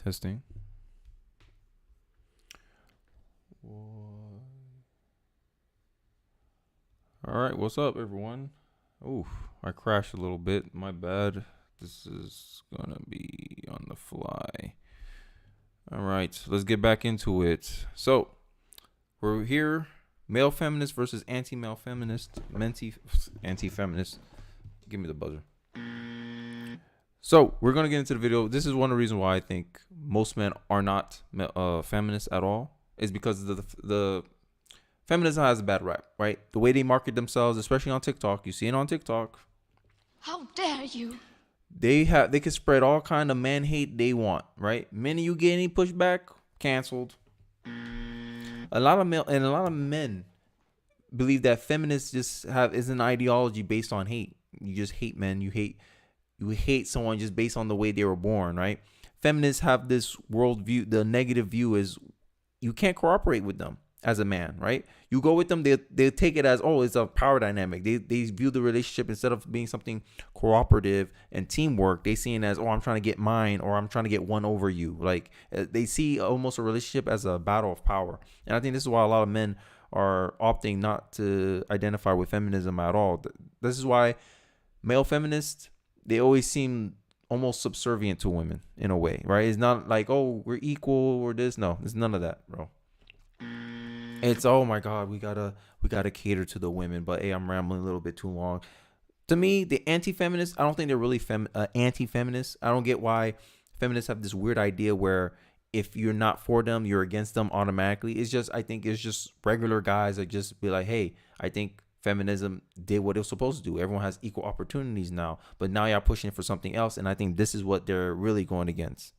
Testing. All right, what's up, everyone? Oof, I crashed a little bit. My bad. This is gonna be on the fly. All right, let's get back into it. So, we're here, male feminist versus anti-male feminist, anti-feminist. Give me the buzzer. So, we're gonna get into the video. This is one of the reasons why I think most men are not feminists at all, is because the feminism has a bad rap, right? The way they market themselves, especially on TikTok, you see it on TikTok. How dare you? They can spread all kind of man hate they want, right? Minute you get any pushback, canceled. A lot of men believe that feminists is an ideology based on hate. You just hate men. You hate someone just based on the way they were born, right? Feminists have this worldview. The negative view is you can't cooperate with them as a man, right? You go with them, they take it as, oh, it's a power dynamic. They view the relationship, instead of being something cooperative and teamwork, they see it as, oh, I'm trying to get mine, or I'm trying to get one over you. Like, they see almost a relationship as a battle of power. And I think this is why a lot of men are opting not to identify with feminism at all. This is why male feminists, they always seem almost subservient to women in a way, right? It's not like, oh, we're equal or this. No, it's none of that, bro. It's, oh my God, we gotta cater to the women. But hey, I'm rambling a little bit too long. To me, the anti-feminists, I don't think they're really anti-feminists. I don't get why feminists have this weird idea where if you're not for them, you're against them automatically. I think it's just regular guys that just be like, hey, I think feminism did what it was supposed to do. Everyone has equal opportunities now, but now y'all pushing for something else, and I think this is what they're really going against.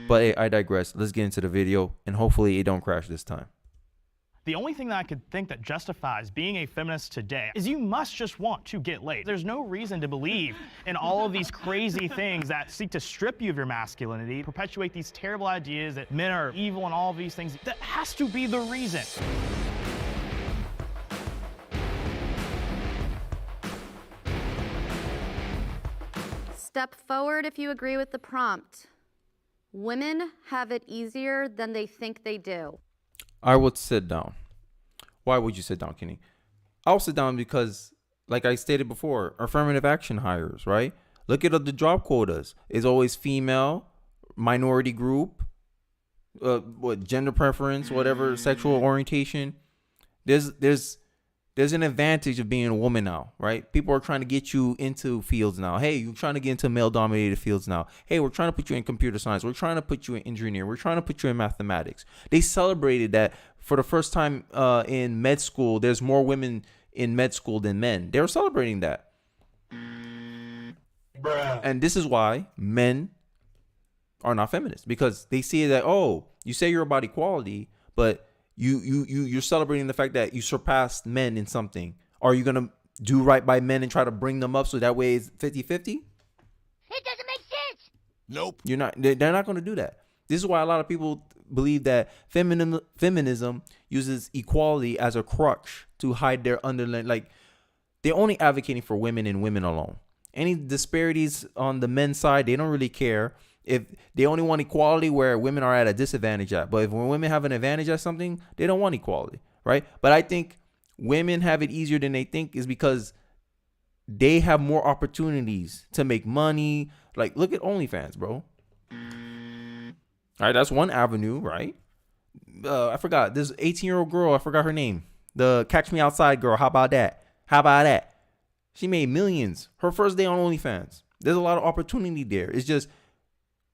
But hey, I digress. Let's get into the video, and hopefully it don't crash this time. The only thing that I could think that justifies being a feminist today is you must just want to get laid. There's no reason to believe in all of these crazy things that seek to strip you of your masculinity, perpetuate these terrible ideas that men are evil and all of these things. That has to be the reason. Step forward if you agree with the prompt. Women have it easier than they think they do. I would sit down. Why would you sit down, Kenny? I'll sit down because, like I stated before, affirmative action hires, right? Look at the job quotas. It's always female, minority group, gender preference, whatever, sexual orientation. There's an advantage of being a woman now, right? People are trying to get you into fields now. Hey, you're trying to get into male-dominated fields now. Hey, we're trying to put you in computer science. We're trying to put you in engineering. We're trying to put you in mathematics. They celebrated that for the first time in med school. There's more women in med school than men. They were celebrating that. Bruh. And this is why men are not feminists, because they see that, oh, you say you're about equality, but you're celebrating the fact that you surpassed men in something. Are you going to do right by men and try to bring them up so that way it's 50-50? It doesn't make sense. Nope. You're not. They're not going to do that. This is why a lot of people believe that feminism uses equality as a crutch to hide their underlying, like, they're only advocating for women and women alone. Any disparities on the men's side, they don't really care. If they only want equality where women are at a disadvantage at, but if when women have an advantage at something, they don't want equality, right? But I think women have it easier than they think is because they have more opportunities to make money. Like, look at OnlyFans, bro. All right, that's one avenue, right? I forgot. This 18-year-old girl, I forgot her name. The Catch Me Outside girl. How about that? She made millions. Her first day on OnlyFans. There's a lot of opportunity there. It's just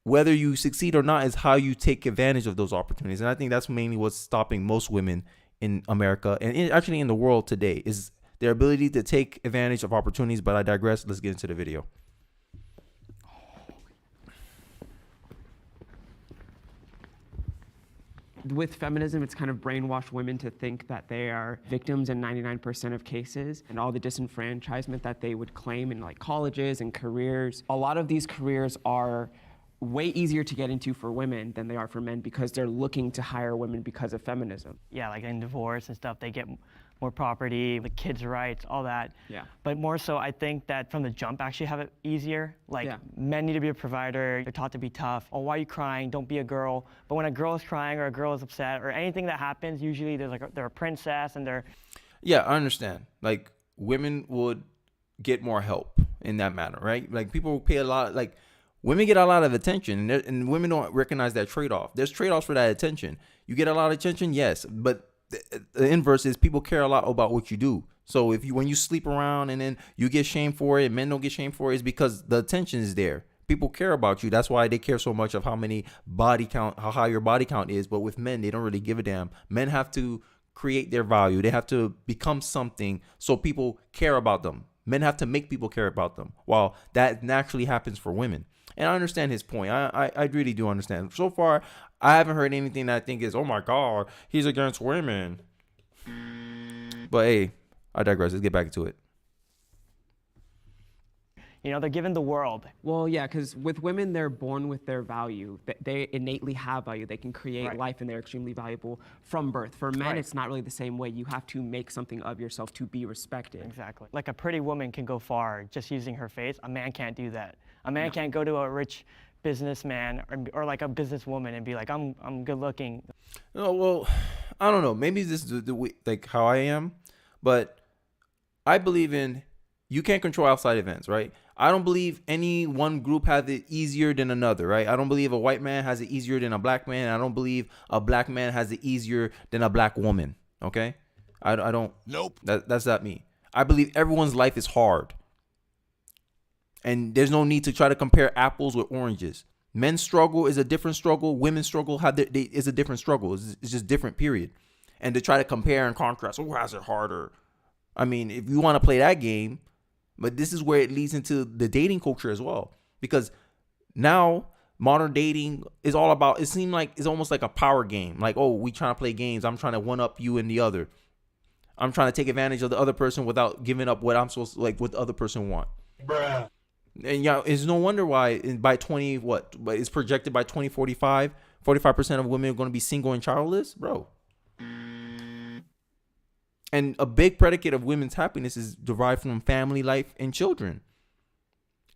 whether you succeed or not is how you take advantage of those opportunities. And I think that's mainly what's stopping most women in America and actually in the world today is their ability to take advantage of opportunities. But I digress. Let's get into the video. With feminism, it's kind of brainwashed women to think that they are victims in 99% of cases, and all the disenfranchisement that they would claim in like colleges and careers. A lot of these careers are way easier to get into for women than they are for men because they're looking to hire women because of feminism. Yeah, like in divorce and stuff, they get more property, the kids' rights, all that. Yeah. But more so, I think that from the jump, actually have it easier. Like, Yeah. men need to be a provider. They're taught to be tough. Oh, why are you crying? Don't be a girl. But when a girl is crying or a girl is upset or anything that happens, usually they're a princess and they're. Yeah, I understand. Like, women would get more help in that matter, right? Like, people pay a lot. Like, women get a lot of attention, and women don't recognize that trade-off. There's trade-offs for that attention. You get a lot of attention, yes, but the inverse is people care a lot about what you do. So when you sleep around and then you get shamed for it, men don't get shamed for it, it's because the attention is there. People care about you. That's why they care so much of how high your body count is. But with men, they don't really give a damn. Men have to create their value. They have to become something so people care about them. Men have to make people care about them, while that naturally happens for women. And I understand his point. I really do understand. So far, I haven't heard anything that I think is, oh my God, he's against women. But hey, I digress. Let's get back into it. You know, they're given the world. Well, yeah, because with women, they're born with their value. They innately have value. They can create Right. life, and they're extremely valuable from birth. For men, Right. it's not really the same way. You have to make something of yourself to be respected. Exactly. Like a pretty woman can go far just using her face. A man can't do that. A man can't go to a rich businessman or like a businesswoman and be like, I'm good looking. No, well, I don't know. Maybe this is the way, like how I am, but I believe in you can't control outside events, right? I don't believe any one group has it easier than another, right? I don't believe a white man has it easier than a black man. I don't believe a black man has it easier than a black woman. Okay, I don't. Nope. That's not me. I believe everyone's life is hard. And there's no need to try to compare apples with oranges. Men's struggle is a different struggle. Women's struggle is a different struggle. It's just different, period. And to try to compare and contrast, who has it harder? I mean, if you want to play that game, but this is where it leads into the dating culture as well. Because now modern dating is all about, it seems like it's almost like a power game. Like, oh, we trying to play games. I'm trying to one up you and the other. I'm trying to take advantage of the other person without giving up what I'm supposed to, like what the other person want. Bruh. And yeah, it's no wonder why by it's projected by 2045, 45% of women are going to be single and childless, bro. And a big predicate of women's happiness is derived from family life and children.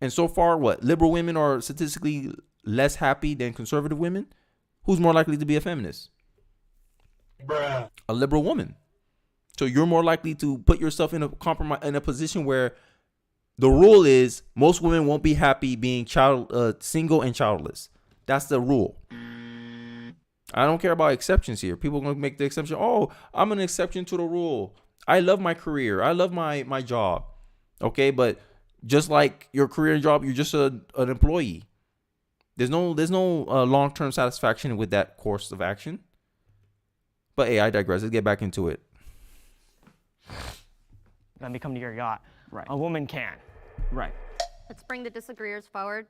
And so far, liberal women are statistically less happy than conservative women. Who's more likely to be a feminist? Bruh. A liberal woman. So you're more likely to put yourself in a position where the rule is most women won't be happy being single and childless. That's the rule. I don't care about exceptions here. People are going to make the exception. Oh, I'm an exception to the rule. I love my career. I love my job. Okay, but just like your career and job, you're just an employee. There's no long-term satisfaction with that course of action. But hey, I digress. Let's get back into it. Let me come to your yacht. Right. A woman can. Right. Let's bring the disagreeers forward.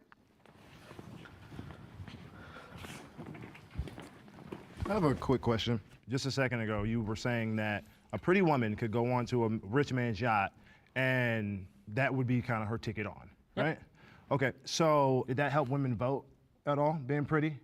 I have a quick question. Just a second ago, you were saying that a pretty woman could go on to a rich man's yacht and that would be kind of her ticket on, right? Okay, so did that help women vote at all, being pretty?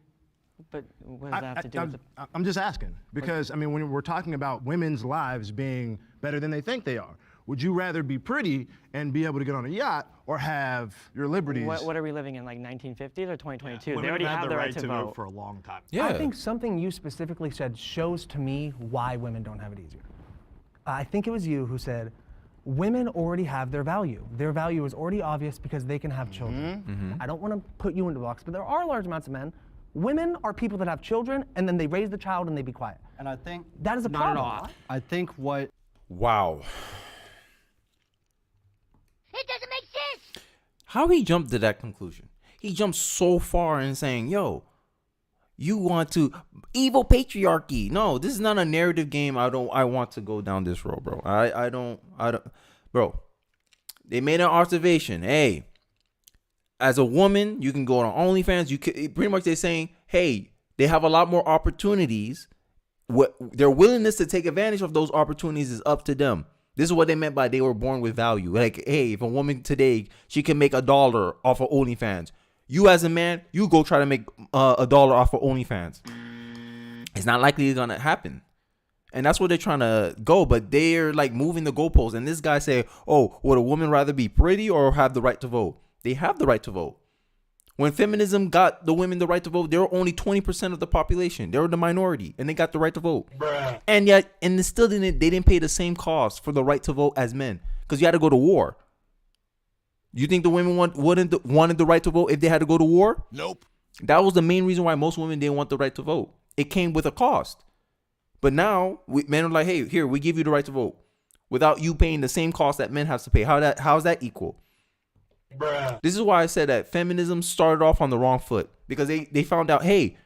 But what does that have to do with the... I'm just asking because, I mean, when we're talking about women's lives being better than they think they are, would you rather be pretty and be able to get on a yacht or have your liberties? What are we living in, like 1950s or 2022? Women They already had have the the right right to to vote. vote for a long time. Yeah. I think something you specifically said shows to me why women don't have it easier. I think it was you who said, women already have their value. Their value is already obvious because they can have children. I don't want to put you into blocks, but there are large amounts of men. Women are people that have children and then they raise the child and they be quiet. And I think That is a Not at problem. all. I think what Wow. It doesn't make sense. How he jumped to that conclusion? He jumped so far in saying, yo, you want to evil patriarchy. No, this is not a narrative game. I want to go down this road, bro. I don't, bro. They made an observation. Hey, as a woman, you can go on OnlyFans. You can, pretty much they're saying, hey, they have a lot more opportunities. What their willingness to take advantage of those opportunities is up to them. This is what they meant by they were born with value. Like, hey, if a woman today, she can make $1 off of OnlyFans. You as a man, you go try to make $1 off of OnlyFans. It's not likely it's gonna happen. And that's where they're trying to go, but they're like moving the goalposts. And this guy say, oh, would a woman rather be pretty or have the right to vote? They have the right to vote. When feminism got the women the right to vote, they were only 20% of the population. They were the minority, and they got the right to vote. Bruh. And yet, and they didn't pay the same cost for the right to vote as men, because you had to go to war. You think the women wanted the right to vote if they had to go to war? Nope. That was the main reason why most women didn't want the right to vote. It came with a cost. But now men are like, hey, here, we give you the right to vote without you paying the same cost that men have to pay. How's that equal? Bruh. This is why I said that feminism started off on the wrong foot, because they found out, hey,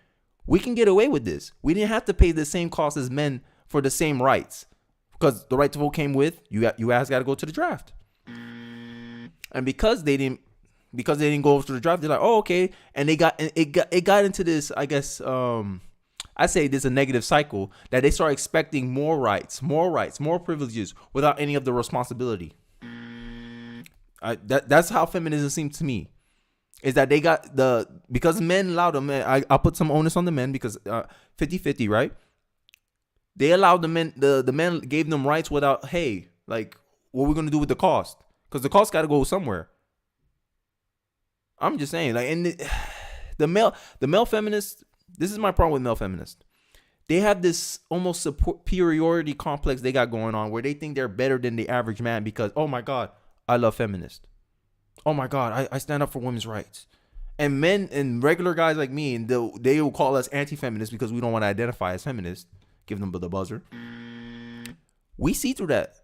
we can get away with this. We didn't have to pay the same cost as men for the same rights, because the right to vote came with you guys got to go to the draft. And because they didn't go to the draft, they're like, oh, okay. And it got into this, I guess, I say there's a negative cycle that they start expecting more rights, more privileges without any of the responsibility. That's how feminism seems to me, is that they got because men allowed them. I'll put some onus on the men, because 50-50, right? They allowed the men gave them rights without, hey, like, what we're going to do with the cost? Because the cost got to go somewhere. I'm just saying, like, and the male feminists, this is my problem with male feminists. They have this almost superiority complex they got going on, where they think they're better than the average man because, oh my God, I love feminists. Oh my God, I stand up for women's rights. And men and regular guys like me, and they will call us anti-feminists because we don't want to identify as feminists. Give them the buzzer. We see through that.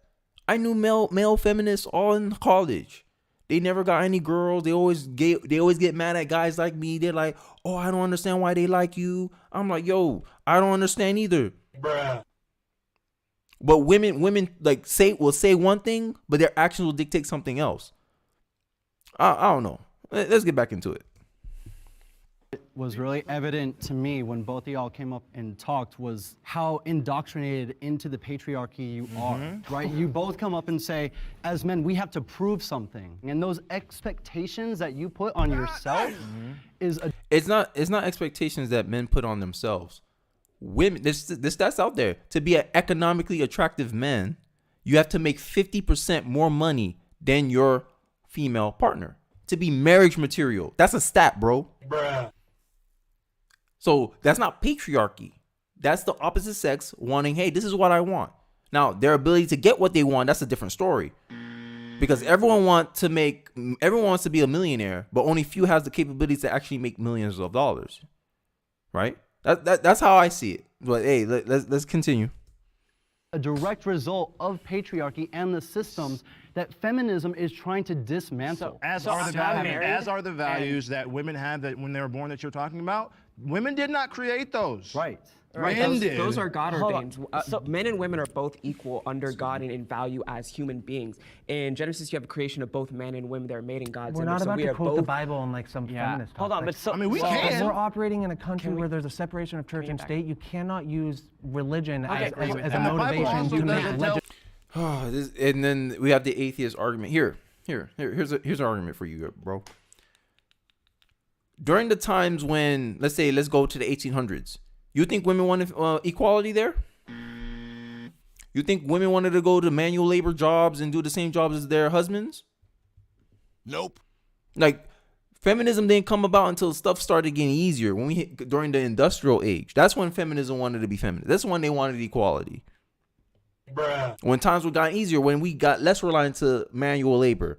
I knew male feminists all in college. They never got any girls. They always get mad at guys like me. They're like, oh, I don't understand why they like you. I'm like, yo, I don't understand either. Bruh. But women like will say one thing, but their actions will dictate something else. I don't know. Let's get back into it. It was really evident to me when both of y'all came up and talked was how indoctrinated into the patriarchy you are, right? You both come up and say, as men, we have to prove something. And those expectations that you put on yourself is a... It's not expectations that men put on themselves. Women, this stats out there. To be an economically attractive man, you have to make 50% more money than your female partner to be marriage material. That's a stat, bro. Bruh. So that's not patriarchy. That's the opposite sex wanting, hey, this is what I want. Now, their ability to get what they want, that's a different story. Because everyone wants to be a millionaire, but only few has the capabilities to actually make millions of dollars. Right? That's how I see it. But hey, let's continue. A direct result of patriarchy and the systems that feminism is trying to dismantle. As are the values that women have that when they were born that you're talking about. Women did not create those. Right. Those are God ordained. Men and women are both equal under God and in value as human beings. In Genesis, you have a creation of both men and women that are made in God's We're image. not about we to are quote both the Bible in like some feminist talk. Hold on, but so, I mean, we But can. we're operating in a country where there's a separation of church and state. You cannot use religion as a And the Bible motivation also to doesn't make tell- And then we have the atheist argument. Here's an argument for you, bro. During the times when, let's go to the 1800s, you think women wanted equality there? You think women wanted to go to manual labor jobs and do the same jobs as their husbands? Nope. Like, feminism didn't come about until stuff started getting easier. When we hit during the industrial age, that's when feminism wanted to be feminist. That's when they wanted equality. Bruh. When times were gotten easier, when we got less reliant to manual labor.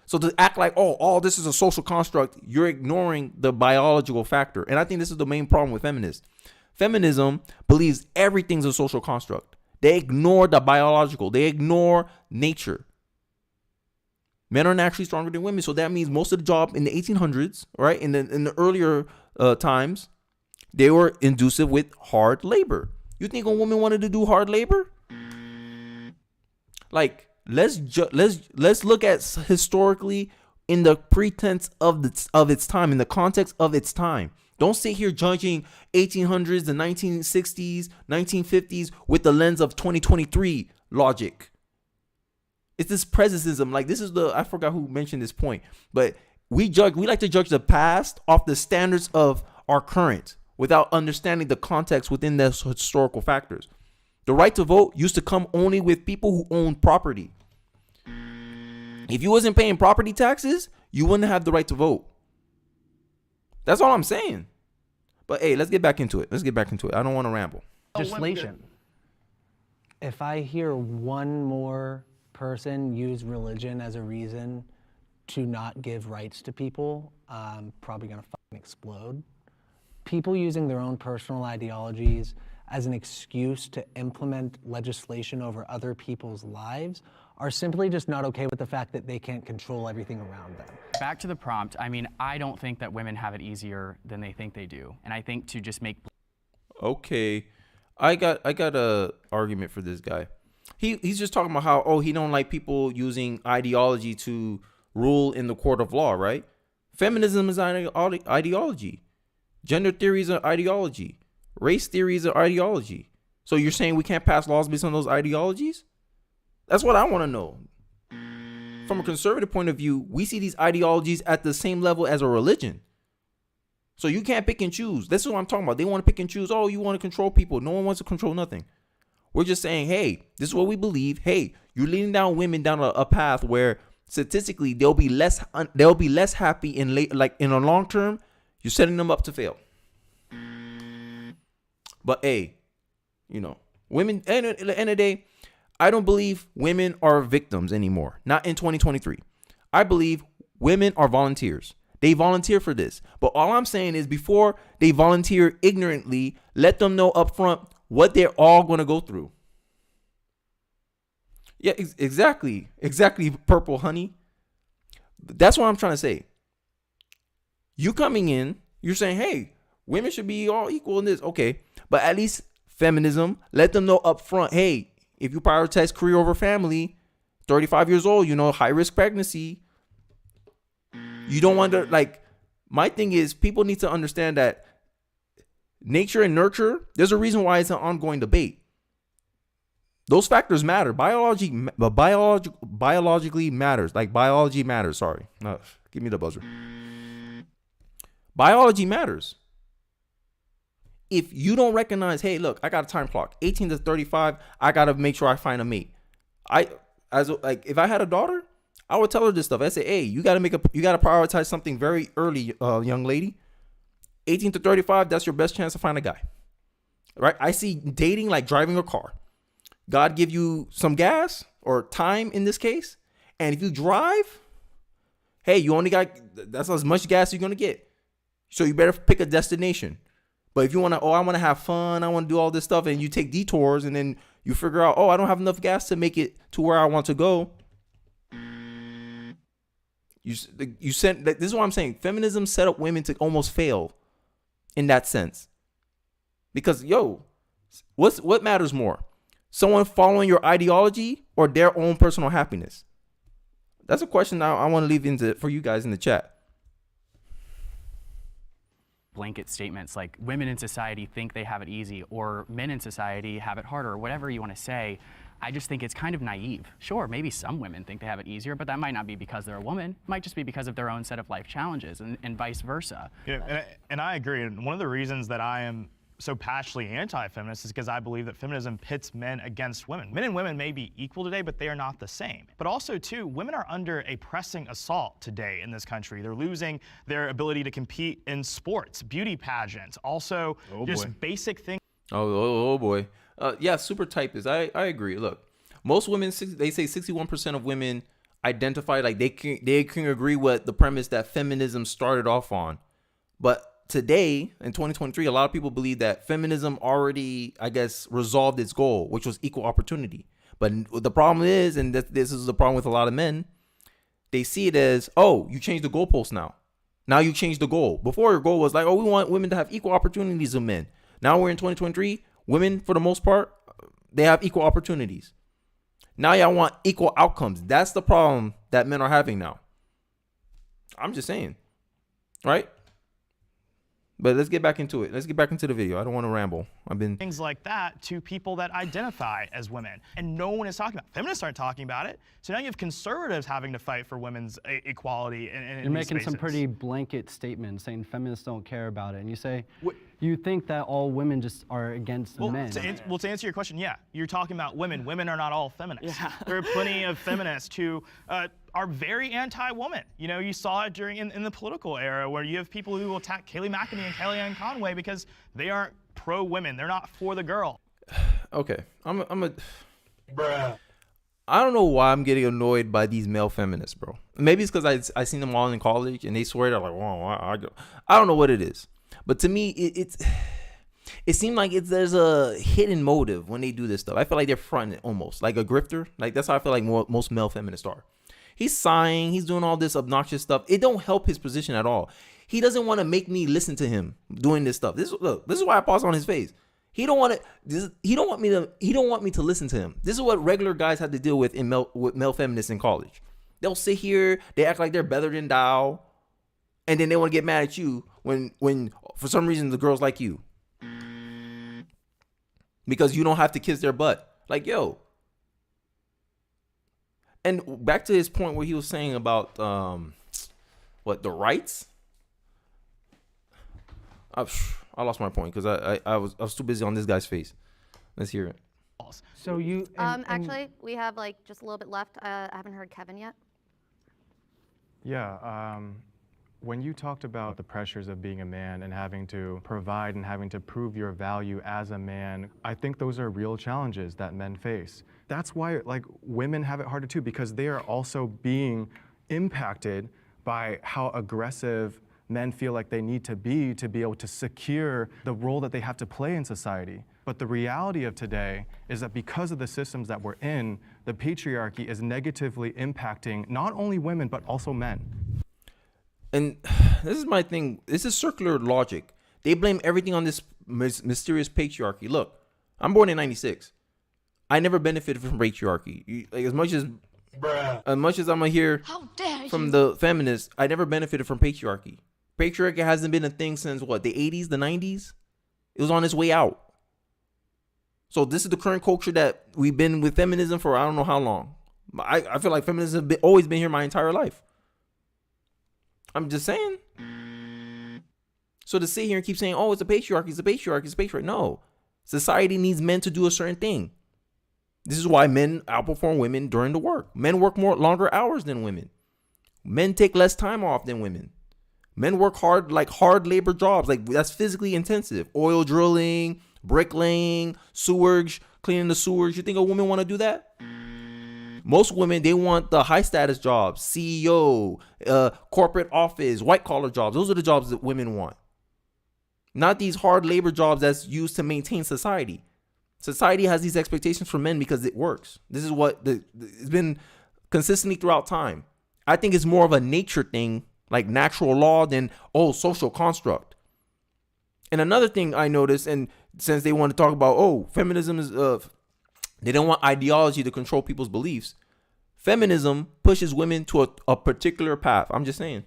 So to act like, oh, this is a social construct, you're ignoring the biological factor. And I think this is the main problem with feminists. Feminism believes everything's a social construct. They ignore the biological. They ignore nature. Men are naturally stronger than women. So that means most of the job in the 1800s, right, in the earlier times, they were inducive with hard labor. You think a woman wanted to do hard labor? Like, let's look at historically in the pretense of its time, in the context of its time. Don't sit here judging 1800s, the 1960s, 1950s with the lens of 2023 logic. It's this presentism. Like, this is I forgot who mentioned this point, but we like to judge the past off the standards of our current without understanding the context within those historical factors. The right to vote used to come only with people who own property. If you wasn't paying property taxes, you wouldn't have the right to vote. That's all I'm saying. But hey, let's get back into it. I don't want to ramble. Legislation. If I hear one more person use religion as a reason to not give rights to people, I'm probably gonna fucking explode. People using their own personal ideologies as an excuse to implement legislation over other people's lives are simply just not okay with the fact that they can't control everything around them. Back to the prompt, I mean, I don't think that women have it easier than they think they do. And I think to just make... Okay, I got a argument for this guy. He's just talking about how, he don't like people using ideology to rule in the court of law, right? Feminism is an ideology. Gender theories are ideology. Race theories are ideology. So you're saying we can't pass laws based on those ideologies? That's what I want to know. From a conservative point of view, we see these ideologies at the same level as a religion. So you can't pick and choose. This is what I'm talking about. They want to pick and choose. Oh, you want to control people. No one wants to control nothing. We're just saying, hey, this is what we believe. Hey, you're leading down women down a path where statistically they'll be less happy in a long term. You're setting them up to fail. But hey, women, and at the end of the day, I don't believe women are victims anymore. Not in 2023. I believe women are volunteers. They volunteer for this. But all I'm saying is before they volunteer ignorantly, let them know up front what they're all going to go through. Yeah, exactly. Exactly, Purple Honey. That's what I'm trying to say. You coming in, you're saying, hey, women should be all equal in this. Okay, but at least feminism, let them know up front, hey, if you prioritize career over family, 35 years old, high risk pregnancy, you don't want to, my thing is people need to understand that nature and nurture, there's a reason why it's an ongoing debate. Those factors matter. Biologically matters. Biology matters. Sorry. No, give me the buzzer. Biology matters. If you don't recognize, hey, look, I got a time clock, 18 to 35, I got to make sure I find a mate. If I had a daughter, I would tell her this stuff. I say, hey, you got to prioritize something very early, young lady. 18 to 35, that's your best chance to find a guy. Right? I see dating like driving a car. God give you some gas or time in this case. And if you drive, hey, that's as much gas you're going to get. So you better pick a destination. But if you want to, I want to have fun, I want to do all this stuff, and you take detours, and then you figure out, I don't have enough gas to make it to where I want to go. This is what I'm saying. Feminism set up women to almost fail in that sense. Because, what matters more? Someone following your ideology or their own personal happiness? That's a question I want to leave for you guys in the chat. Blanket statements like women in society think they have it easy or men in society have it harder or whatever you want to say. I just think it's kind of naive. Sure, maybe some women think they have it easier, but that might not be because they're a woman. It might just be because of their own set of life challenges and vice versa. Yeah, and I agree. And one of the reasons that I am so passionately anti-feminist is because I believe that feminism pits men against women. Men and women may be equal today, but they are not the same. But also, too, women are under a pressing assault today in this country. They're losing their ability to compete in sports, beauty pageants, also basic things. Oh boy. Yeah, super typist. I agree. Look, most women, they say 61% of women identify like they can agree with the premise that feminism started off on. But today, in 2023, a lot of people believe that feminism already, resolved its goal, which was equal opportunity. But the problem is, and this is the problem with a lot of men, they see it as, you changed the goalpost now. Now you changed the goal. Before, your goal was like, we want women to have equal opportunities with men. Now we're in 2023. Women, for the most part, they have equal opportunities. Now y'all want equal outcomes. That's the problem that men are having now. I'm just saying. Right? But let's get back into it. Let's get back into the video. I don't want to ramble. I've been things like that to people that identify as women, and no one is talking about it. Feminists aren't talking about it, so now you have conservatives having to fight for women's equality in You're making these some spaces. pretty blanket statements saying feminists don't care about it, and you say you think that all women just are against men. To answer your question, yeah, you're talking about women. Women are not all feminists. Yeah. There are plenty of feminists who are very anti-woman. You know, you saw it during in the political era where you have people who will attack Kayleigh McEnany and Kellyanne Conway because they aren't pro-women. They're not for the girl. okay. I don't know why I'm getting annoyed by these male feminists, bro. Maybe it's because I seen them all in college and they swear they're like, "Whoa, I don't know what it is." But to me, it seemed like there's a hidden motive when they do this stuff. I feel like they're fronting almost like a grifter. Like that's how I feel like most male feminists are. He's sighing. He's doing all this obnoxious stuff. It don't help his position at all. He doesn't want to make me listen to him doing this stuff. This is why I pause on his face. He don't want to. He don't want me to listen to him. This is what regular guys had to deal with with male feminists in college. They'll sit here. They act like they're better than thou, and then they want to get mad at you when for some reason the girls like you because you don't have to kiss their butt. Like, yo. And back to his point where he was saying about the rights. I lost my point because I was too busy on this guy's face. Let's hear it. So you actually, we have like just a little bit left. I haven't heard Kevin yet. Yeah, when you talked about the pressures of being a man and having to provide and having to prove your value as a man, I think those are real challenges that men face. That's why like women have it harder too, because they are also being impacted by how aggressive men feel like they need to be able to secure the role that they have to play in society. But the reality of today is that because of the systems that we're in, the patriarchy is negatively impacting not only women, but also men. And this is my thing. This is circular logic. They blame everything on this mysterious patriarchy. Look, I'm born in '96. I never benefited from patriarchy. Like, as much as I'm gonna hear from the feminists, I never benefited from patriarchy. Patriarchy hasn't been a thing since what, the 80s, the 90s? It was on its way out. So this is the current culture that we've been with feminism for I don't know how long. I feel like feminism has always been here my entire life. I'm just saying. So to sit here and keep saying, oh, it's a patriarchy, it's a patriarchy, it's a patriarchy. No. Society needs men to do a certain thing. This is why men outperform women during the work. Men work longer hours than women. Men take less time off than women. Men work hard labor jobs. Like that's physically intensive. Oil drilling, bricklaying, sewage, cleaning the sewers. You think a woman want to do that? Most women, they want the high status jobs, CEO, corporate office, white collar jobs. Those are the jobs that women want. Not these hard labor jobs that's used to maintain society. Society has these expectations for men because it works. This is what it's been consistently throughout time. I think it's more of a nature thing, like natural law, than social construct. And another thing I noticed, and since they want to talk about feminism is they don't want ideology to control people's beliefs. Feminism pushes women to a particular path. I'm just saying.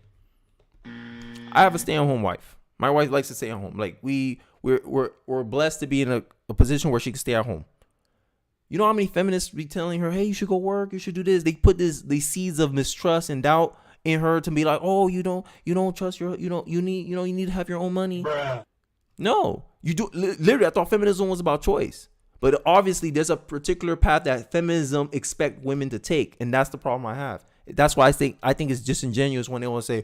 I have a stay-at-home wife. My wife likes to stay at home. Like we're blessed to be in a position where she can stay at home. You know how many feminists be telling her, "Hey, you should go work. You should do this." They put these seeds of mistrust and doubt in her to be like, "Oh, you don't trust you need to have your own money." Bruh. No, you do. Literally, I thought feminism was about choice. But obviously, there's a particular path that feminism expect women to take, and that's the problem I have. That's why I think it's disingenuous when they want to say,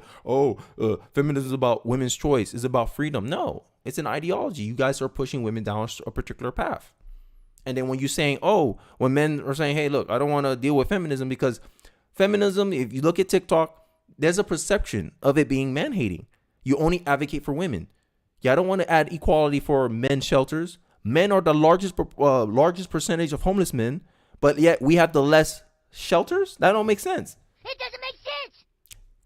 feminism is about women's choice, it's about freedom. No, it's an ideology. You guys are pushing women down a particular path. And then when you're saying, when men are saying, hey, look, I don't want to deal with feminism because feminism, if you look at TikTok, there's a perception of it being man-hating. You only advocate for women. Yeah, I don't want to add equality for men's shelters. Men are the largest percentage of homeless men, but yet we have the less shelters? That don't make sense. It doesn't make sense.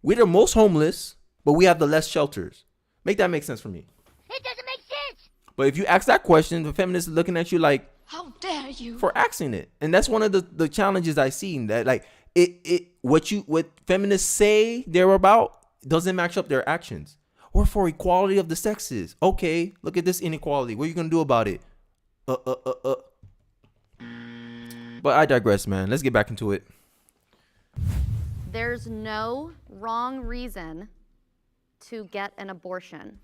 We're the most homeless, but we have the less shelters. Make that make sense for me. It doesn't make sense. But if you ask that question, the feminists are looking at you like, how dare you? For asking it. And that's one of the challenges I see, that like what feminists say they're about doesn't match up their actions. We're for equality of the sexes. Okay, look at this inequality. What are you going to do about it? But I digress, man. Let's get back into it. There's no wrong reason to get an abortion.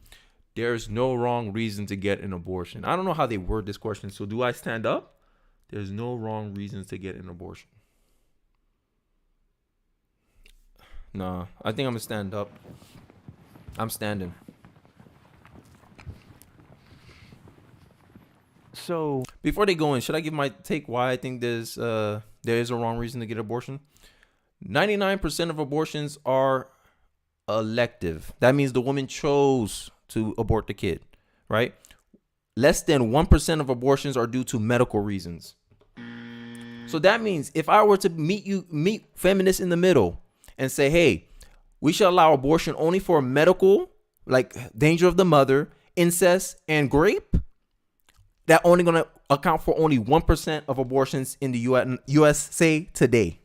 There's no wrong reason to get an abortion. I don't know how they word this question. So do I stand up? There's no wrong reasons to get an abortion. Nah, I think I'm gonna stand up. I'm standing. So before they go in, should I give my take why I think there is a wrong reason to get abortion? 99% of abortions are elective. That means the woman chose to abort the kid, right? Less than 1% of abortions are due to medical reasons. So that means if I were to meet feminists in the middle and say, hey, we should allow abortion only for medical, like danger of the mother, incest, and rape, that only going to account for only 1% of abortions in the USA today.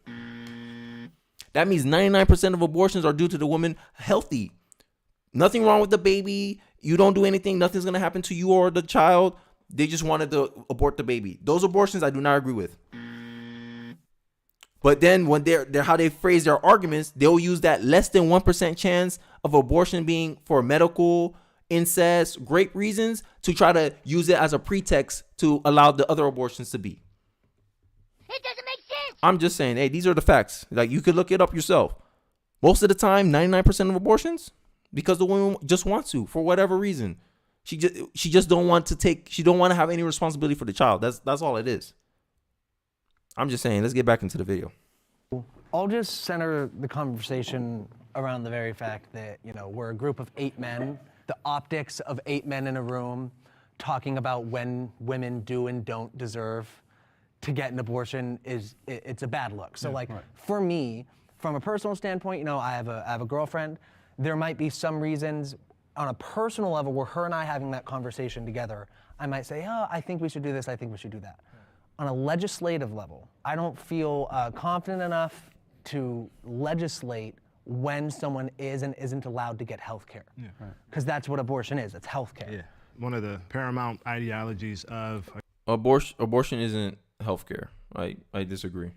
That means 99% of abortions are due to the woman healthy. Nothing wrong with the baby. You don't do anything. Nothing's going to happen to you or the child. They just wanted to abort the baby. Those abortions I do not agree with. But then when they're how they phrase their arguments, they'll use that less than 1% chance of abortion being for medical, incest, rape reasons to try to use it as a pretext to allow the other abortions to be. It doesn't make sense. I'm just saying, hey, these are the facts. Like, you could look it up yourself. Most of the time, 99% of abortions, because the woman just wants to, for whatever reason. She just don't want to have any responsibility for the child. That's all it is. I'm just saying, let's get back into the video. I'll just center the conversation around the very fact that, we're a group of 8 men. The optics of 8 men in a room talking about when women do and don't deserve to get an abortion it's a bad look. So for me, from a personal standpoint, I have a girlfriend. There might be some reasons on a personal level where her and I having that conversation together, I might say, oh, I think we should do this. I think we should do that. On a legislative level, I don't feel confident enough to legislate when someone is and isn't allowed to get health care. Because that's what abortion is. It's health care. Yeah. One of the paramount ideologies of abortion isn't healthcare. I disagree.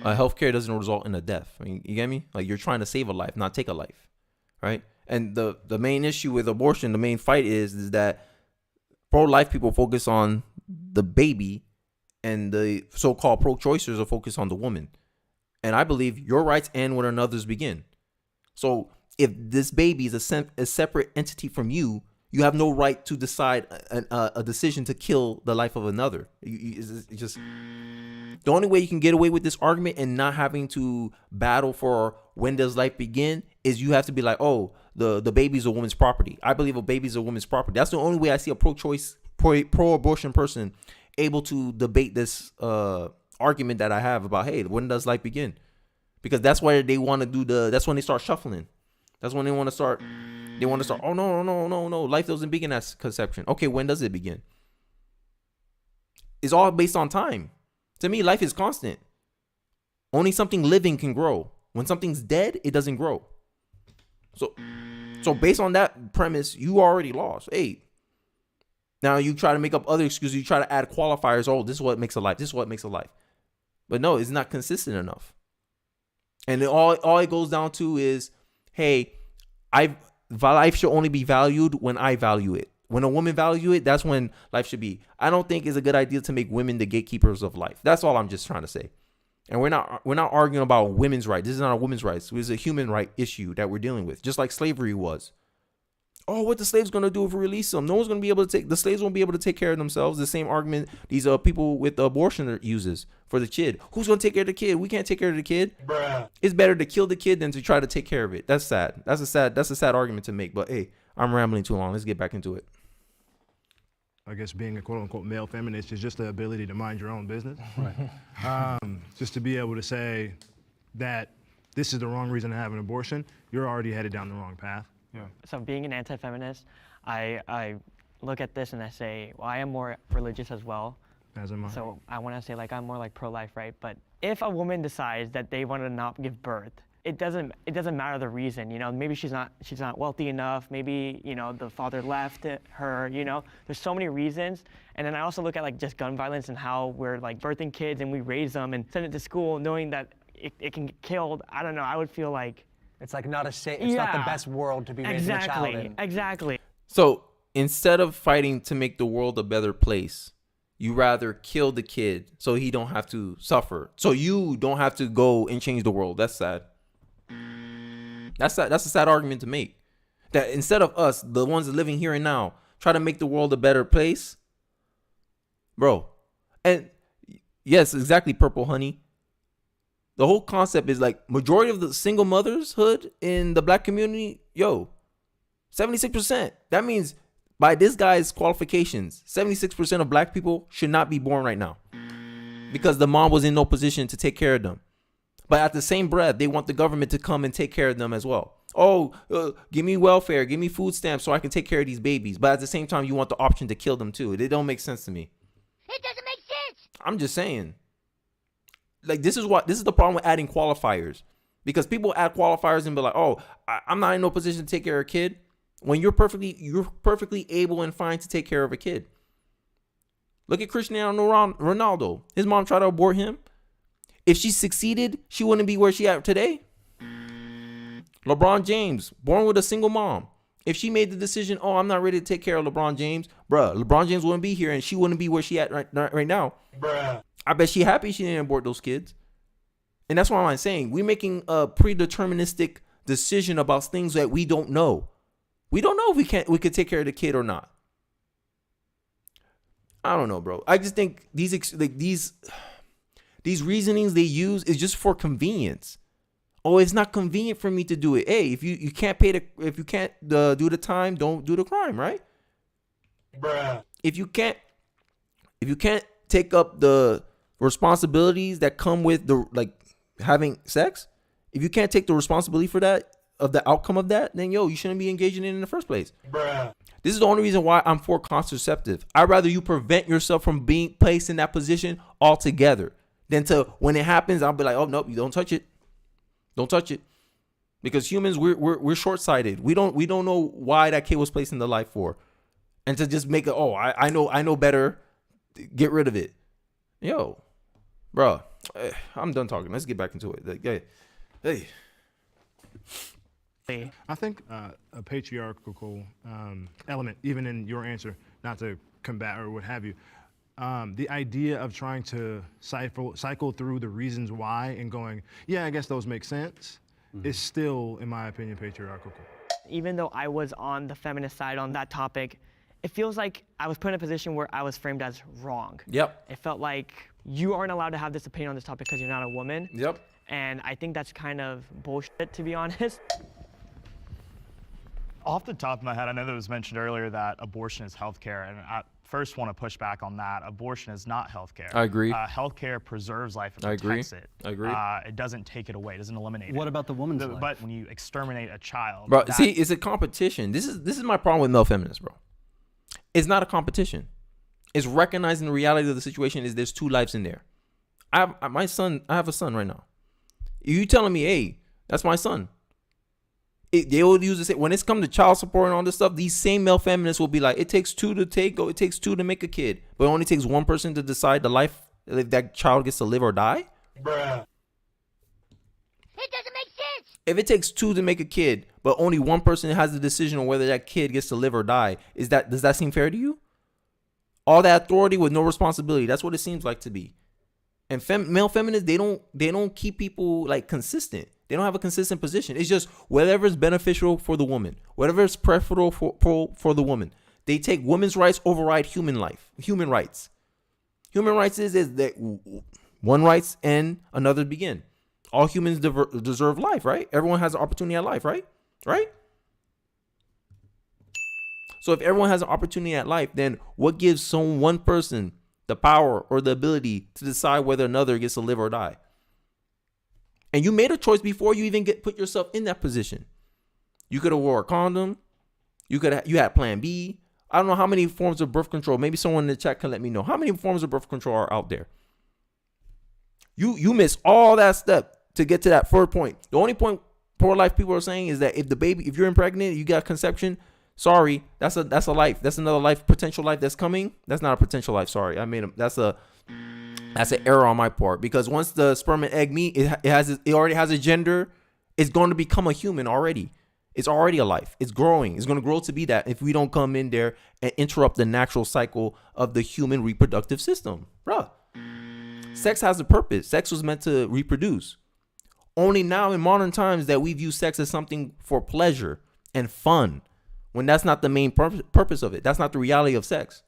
Healthcare doesn't result in a death. I mean, you get me? Like, you're trying to save a life, not take a life, right? And the main issue with abortion, the main fight is that pro-life people focus on the baby, and the so-called pro-choicers are focused on the woman. And I believe your rights end when another's begin. So if this baby is a separate entity from you, you have no right to decide a decision to kill the life of another. It's just the only way you can get away with this argument and not having to battle for when does life begin is you have to be like, oh, the baby's a woman's property. I believe a baby's a woman's property. That's the only way I see a pro-choice, pro-abortion person able to debate this argument that I have about, hey, when does life begin? Because that's why they want to do that's when they start shuffling. That's when they want to start, oh, no, life doesn't begin at conception. Okay, when does it begin? It's all based on time. To me, life is constant. Only something living can grow. When something's dead, it doesn't grow. So based on that premise, you already lost. Hey, now you try to make up other excuses. You try to add qualifiers. Oh, this is what makes a life. This is what makes a life. But no, it's not consistent enough. And all it goes down to is, hey, life should only be valued when I value it. When a woman value it, that's when life should be. I don't think it's a good idea to make women the gatekeepers of life. That's all I'm just trying to say. And we're not arguing about women's rights. This is not a women's rights. It's a human right issue that we're dealing with, just like slavery was. Oh, what the slaves going to do if we release them? No one's going to be able to the slaves won't be able to take care of themselves. The same argument these people with the abortion uses for the kid. Who's going to take care of the kid? We can't take care of the kid. Bruh. It's better to kill the kid than to try to take care of it. That's sad. That's a sad argument to make. But hey, I'm rambling too long. Let's get back into it. I guess being a quote unquote male feminist is just the ability to mind your own business. Right. Just to be able to say that this is the wrong reason to have an abortion, you're already headed down the wrong path. Yeah. So being an anti-feminist, I look at this and I say, well, I am more religious as well. As am I. So I want to say I'm more like pro-life, right? But if a woman decides that they want to not give birth, it doesn't matter the reason. Maybe she's not wealthy enough. Maybe the father left her. There's so many reasons. And then I also look at like just gun violence and how we're like birthing kids and we raise them and send it to school knowing that it can get killed. I don't know. I would feel like it's like not it's not the best world to be raising a child in. Exactly. So instead of fighting to make the world a better place, you rather kill the kid so he don't have to suffer. So you don't have to go and change the world. That's sad. That's a sad argument to make. That instead of us, the ones that living here and now, try to make the world a better place, bro. And yes, exactly, Purple Honey. The whole concept is like majority of the single mothershood in the black community, 76%. That means by this guy's qualifications, 76% of black people should not be born right now because the mom was in no position to take care of them. But at the same breath, they want the government to come and take care of them as well. Give me welfare, give me food stamps so I can take care of these babies. But at the same time, you want the option to kill them too. It don't make sense to me. It doesn't make sense. I'm just saying. Like, this is the problem with adding qualifiers. Because people add qualifiers and be like, I'm not in no position to take care of a kid. When you're perfectly able and fine to take care of a kid. Look at Cristiano Ronaldo. His mom tried to abort him. If she succeeded, she wouldn't be where she at today. LeBron James, born with a single mom. If she made the decision, I'm not ready to take care of LeBron James, LeBron James wouldn't be here and she wouldn't be where she at right now. Bruh. I bet she happy she didn't abort those kids. And that's what I'm saying. We're making a predeterministic decision about things that we don't know. We don't know if we could take care of the kid or not. I don't know, bro. I just think these reasonings they use is just for convenience. It's not convenient for me to do it. Hey, if you can't do the time, don't do the crime, right? Bruh. If you can't take up the responsibilities that come with having sex, if you can't take the responsibility for that, of the outcome of that, then you shouldn't be engaging in the first place. Bruh. This is the only reason why I'm for contraceptive. I'd rather you prevent yourself from being placed in that position altogether than to when it happens, I'll be like, nope, you don't touch it. Don't touch it. Because humans, we're short-sighted. We don't know why that kid was placed in the life for. And to just make it, I know better, get rid of it. Bro, I'm done talking. Let's get back into it. Hey. I think a patriarchal element, even in your answer, not to combat or what have you, the idea of trying to cycle through the reasons why and going, I guess those make sense, is still, in my opinion, patriarchal. Even though I was on the feminist side on that topic, it feels like I was put in a position where I was framed as wrong. Yep. It felt like you aren't allowed to have this opinion on this topic because you're not a woman. Yep. And I think that's kind of bullshit, to be honest. Off the top of my head, I know that was mentioned earlier that abortion is healthcare, and I first want to push back on that. Abortion is not healthcare. I agree. Healthcare preserves life and protects it. I agree. It doesn't take it away. It doesn't eliminate it. What about the woman's life? But when you exterminate a child, Bro, see, it's a competition. This is my problem with male feminists, bro. It's not a competition. It's recognizing the reality of the situation is there's two lives in there. I have a son right now. You telling me, hey, that's my son. They will use this when it's come to child support and all this stuff. These same male feminists will be like, it takes two to make a kid, but it only takes one person to decide the life if that child gets to live or die. Bruh. It doesn't make sense. If it takes two to make a kid, but only one person has the decision on whether that kid gets to live or die, does that seem fair to you? All that authority with no responsibility. That's what it seems like to be. And male feminists, they don't keep people like consistent. They don't have a consistent position. It's just whatever is beneficial for the woman, whatever is preferable for the woman. They take women's rights override human rights. Human rights is that one rights end, another begin. All humans deserve life, right? Everyone has an opportunity at life, right? Right? So if everyone has an opportunity at life, then what gives one person the power or the ability to decide whether another gets to live or die? And you made a choice before you even put yourself in that position. You could have wore a condom. You had plan B. I don't know how many forms of birth control. Maybe someone in the chat can let me know how many forms of birth control are out there. You missed all that step to get to that third point. The only point pro-life people are saying is that if you're impregnated, you got conception, sorry, that's a life. That's another life, potential life that's coming. That's not a potential life. Sorry, that's an error on my part, because once the sperm and egg meet, it already has a gender. It's going to become a human already. It's already a life. It's growing. It's going to grow to be that if we don't come in there and interrupt the natural cycle of the human reproductive system. Bruh. Sex has a purpose. Sex was meant to reproduce. Only now in modern times that we view sex as something for pleasure and fun, when that's not the main purpose of it. That's not the reality of sex.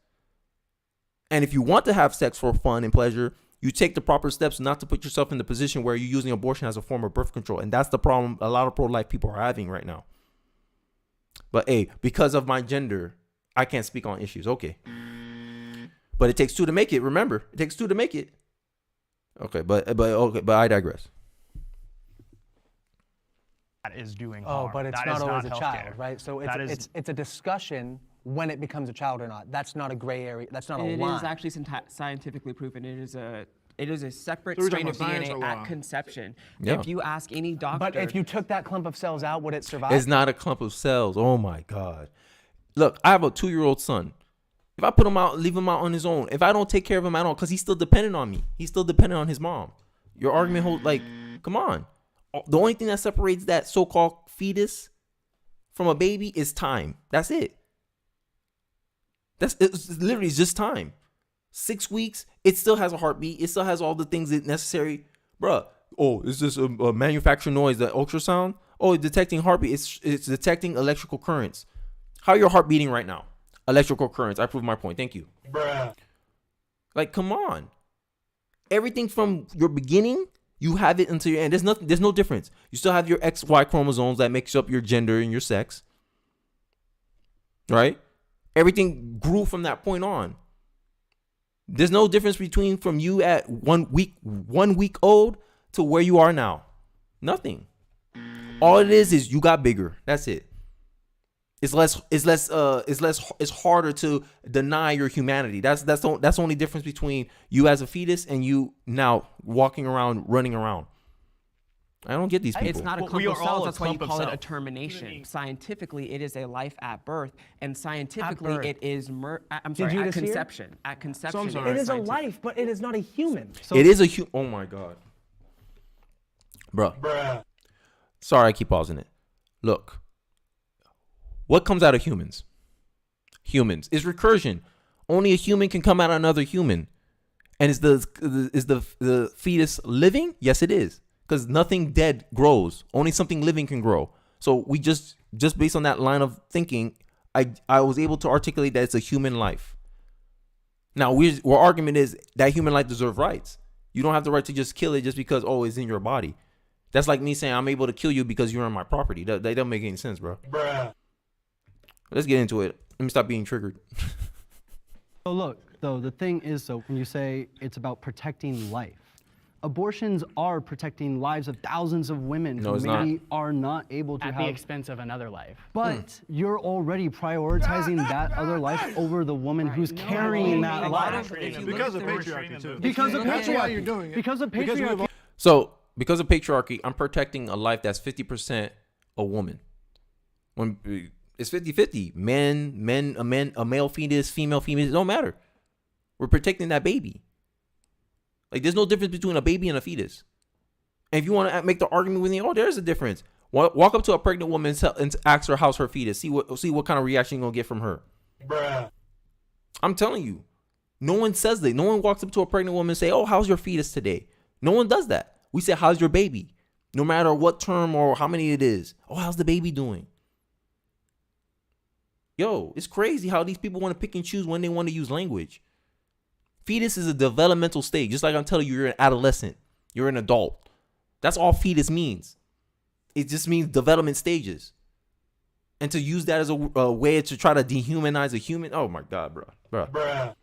And if you want to have sex for fun and pleasure, you take the proper steps not to put yourself in the position where you're using abortion as a form of birth control. And that's the problem a lot of pro-life people are having right now. But hey, because of my gender, I can't speak on issues. Okay. But it takes two to make it. Remember, it takes two to make it. Okay, but I digress. That is doing harm. Oh, but it's That not is always a healthcare. child, right? So it's a discussion when it becomes a child or not. That's not a gray area. That's not a It line. is actually scientifically proven. It is a separate So we're strain talking of about science or DNA at law? conception. Yeah. If you ask any doctor, But if you took that clump of cells out, would it survive? It's not a clump of cells. Oh my God. Look, I have a 2-year-old son. If I put him out, leave him out on his own, if I don't take care of him at all, because he's still dependent on me. He's still dependent on his mom. Your argument holds, like, come on. The only thing that separates that so-called fetus from a baby is time. That's it. It's literally just time. 6 weeks, it still has a heartbeat. It still has all the things that necessary. Bruh, oh, is this a manufactured noise, the ultrasound? Oh, it's detecting heartbeat. It's detecting electrical currents. How are your heart beating right now? Electrical currents. I proved my point. Thank you. Bruh. Like, come on. Everything from your beginning, you have it until your end. There's no difference. You still have your XY chromosomes that makes up your gender and your sex. Right? Everything grew from that point on. There's no difference between from you at 1 week old to where you are now. Nothing. All it is you got bigger. That's it. It's harder to deny your humanity. That's the only difference between you as a fetus and you now walking around, running around. I don't get these people. it's not a Well, clump we of are all cells. a That's why you clump of call it a cells. termination. Scientifically, it is a life at birth, and scientifically, birth. it is at you just hear? conception. At conception, sorry. It is a scientific. life, but it is not a human. It is a oh my God. Bruh. Bruh. Sorry, I keep pausing it. Look. What comes out of humans? Humans. It's recursion. Only a human can come out of another human. And is the fetus living? Yes, it is. Because nothing dead grows. Only something living can grow. So we just based on that line of thinking, I was able to articulate that it's a human life. Now, our argument is that human life deserves rights. You don't have the right to just kill it just because, oh, it's in your body. That's like me saying I'm able to kill you because you're on my property. That don't make any sense, bro. Bruh. Let's get into it. Let me stop being triggered. So look, though, the thing is, so when you say it's about protecting life, abortions are protecting lives of thousands of women No, who it's not. maybe are not able to At have. the expense of another life. But you're already prioritizing that other life over the woman who's carrying that life. Because of patriarchy, too. Because of That's why patriarchy. you're doing it. Because of Because we've patriarchy. So, because of patriarchy, I'm protecting a life that's 50% a woman. When it's 50-50. A male fetus, female fetus, it don't matter. We're protecting that baby. Like, there's no difference between a baby and a fetus. And if you want to make the argument with me, oh, there's a difference. Walk up to a pregnant woman and ask her how's her fetus. See what kind of reaction you're gonna get from her. Bruh. I'm telling you, no one says that. No one walks up to a pregnant woman and say, oh, how's your fetus today? No one does that. We say, how's your baby? No matter what term or how many it is. Oh, how's the baby doing? Yo, it's crazy how these people want to pick and choose when they want to use language. Fetus is a developmental stage. Just like I'm telling you, you're an adolescent. You're an adult. That's all fetus means. It just means development stages. And to use that as a way to try to dehumanize a human. Oh my God, bro. Bruh.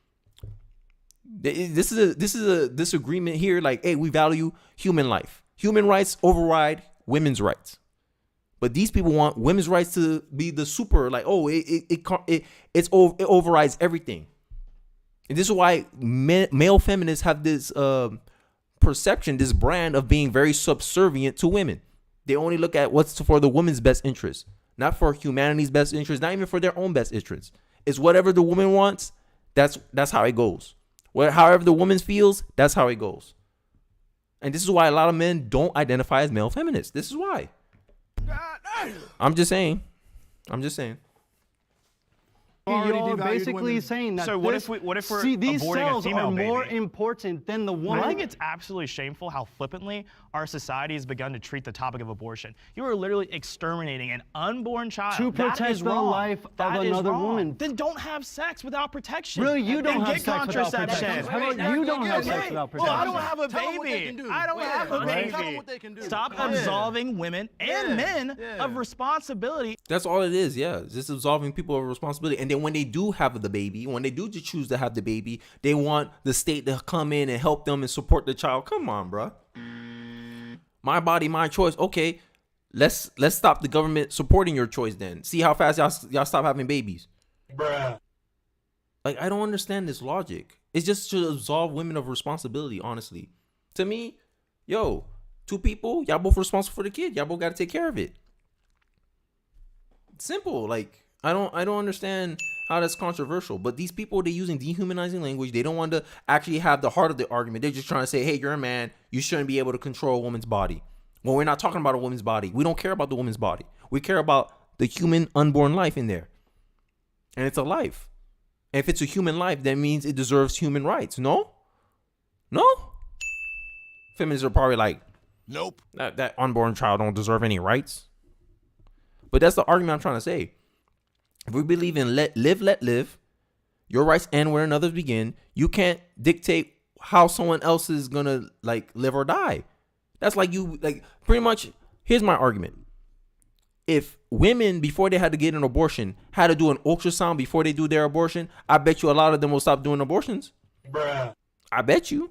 This is a disagreement here. Like, hey, we value human life. Human rights override women's rights. But these people want women's rights to be the super, like, oh, it overrides everything. And this is why male feminists have this perception, this brand of being very subservient to women. They only look at what's for the woman's best interest, not for humanity's best interest, not even for their own best interest. It's whatever the woman wants. That's how it goes. However the woman feels, that's how it goes. And this is why a lot of men don't identify as male feminists. This is why. I'm just saying. You're basically saying that. So what if we're these aborting a cells female are more baby? important than the woman? I think it's absolutely shameful how flippantly our society has begun to treat the topic of abortion. You are literally exterminating an unborn child. To That protect is the wrong. life of That is another wrong. woman. Then don't have sex without protection. Really, you don't and have get sex without contraception. protection. How about you don't have sex without Well, I protection? don't have a baby. I don't have a baby. Tell them what they can do. Stop absolving women and men of responsibility. That's all it is, yeah. It's just absolving people of responsibility. And then when they do have the baby, when they do choose to have the baby, they want the state to come in and help them and support the child. Come on, bro. My body, my choice. Okay, let's stop the government supporting your choice then. See how fast y'all stop having babies. Bruh. Like, I don't understand this logic. It's just to absolve women of responsibility, honestly. To me, yo, two people, y'all both responsible for the kid. Y'all both got to take care of it. Simple. Like, I don't understand how that's controversial. But these people, they're using dehumanizing language. They don't want to actually have the heart of the argument. They're just trying to say, hey, you're a man. You shouldn't be able to control a woman's body. Well, we're not talking about a woman's body. We don't care about the woman's body. We care about the human unborn life in there. And it's a life. And if it's a human life, that means it deserves human rights. No? Feminists are probably like, nope. That unborn child don't deserve any rights. But that's the argument I'm trying to say. If we believe in let live, your rights end where another's begin. You can't dictate how someone else is gonna like live or die. That's like you like pretty much. Here's my argument. If women before they had to get an abortion had to do an ultrasound before they do their abortion, I bet you a lot of them will stop doing abortions. Bruh. I bet you.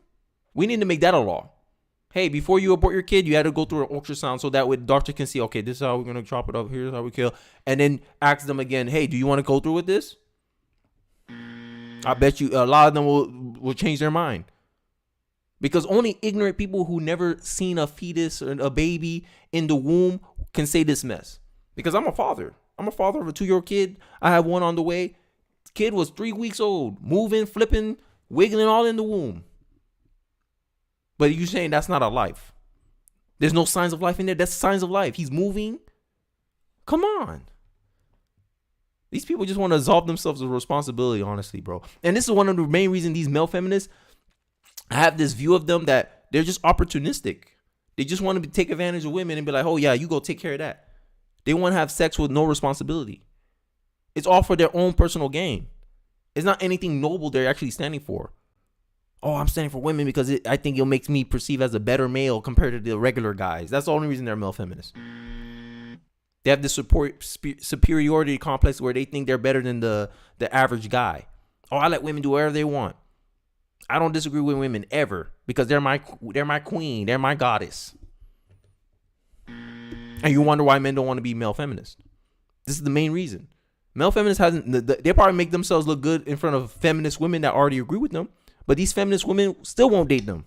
We need to make that a law. Hey, before you abort your kid, you had to go through an ultrasound so that way the doctor can see, okay, this is how we're going to chop it up. Here's how we kill. And then ask them again, hey, do you want to go through with this? I bet you a lot of them will change their mind. Because only ignorant people who never seen a fetus or a baby in the womb can say this mess. Because I'm a father. I'm a father of a 2-year-old kid. I have one on the way. Kid was 3 weeks old, moving, flipping, wiggling all in the womb. But you're saying that's not a life. There's no signs of life in there. That's signs of life. He's moving. Come on. These people just want to absolve themselves of responsibility, honestly, bro. And this is one of the main reasons these male feminists have this view of them that they're just opportunistic. They just want to take advantage of women and be like, oh, yeah, you go take care of that. They want to have sex with no responsibility. It's all for their own personal gain. It's not anything noble they're actually standing for. Oh, I'm standing for women because I think it makes me perceive as a better male compared to the regular guys. That's the only reason they're male feminists. They have this superiority complex where they think they're better than the average guy. Oh, I let women do whatever they want. I don't disagree with women ever because they're my queen. They're my goddess. And you wonder why men don't want to be male feminists. This is the main reason. Male feminists they probably make themselves look good in front of feminist women that already agree with them. But these feminist women still won't date them.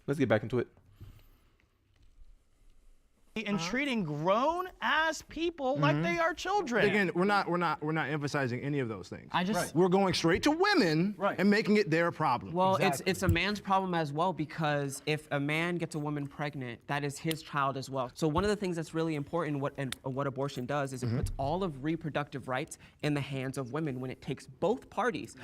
Let's get back into it. And treating grown ass people like they are children. Again, we're not emphasizing any of those things. Right. We're going straight to women and making it their problem. Well, it's a man's problem as well, because if a man gets a woman pregnant, that is his child as well. So one of the things that's really important, what abortion does, is it puts all of reproductive rights in the hands of women when it takes both parties.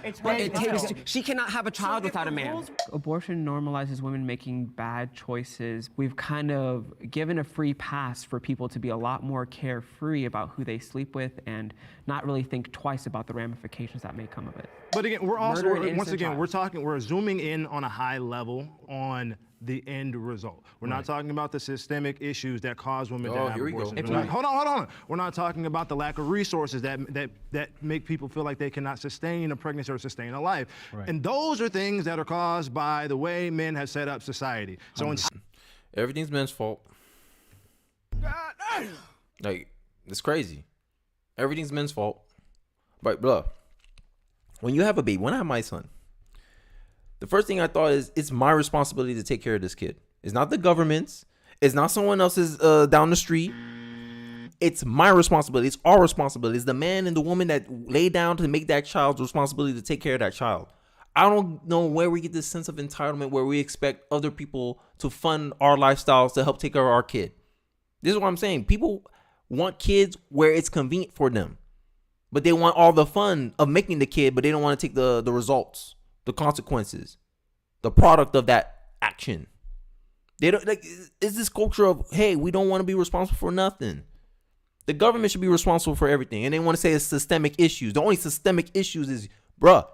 She cannot have a child without a man. Abortion normalizes women making bad choices. We've kind of given a free pass for people to be a lot more carefree about who they sleep with and not really think twice about the ramifications that may come of it. But again, we're zooming in on a high level on the end result. We're not talking about the systemic issues that cause women to have abortions. Hold on. We're not talking about the lack of resources that make people feel like they cannot sustain a pregnancy or sustain a life. Right. And those are things that are caused by the way men have set up society. So everything's men's fault. Like, it's crazy. Everything's men's fault. But bro, when you have a baby, when I have my son, the first thing I thought is it's my responsibility to take care of this kid. It's not the government's. It's not someone else's down the street. It's my responsibility. It's our responsibility. It's the man and the woman that lay down to make that child's responsibility to take care of that child. I don't know where we get this sense of entitlement where we expect other people to fund our lifestyles to help take care of our kid. This is what I'm saying. People want kids where it's convenient for them, but they want all the fun of making the kid, but they don't want to take the results, the consequences, the product of that action. They don't like. It's this culture of, hey, we don't want to be responsible for nothing. The government should be responsible for everything, and they want to say it's systemic issues. The only systemic issues is, bruh.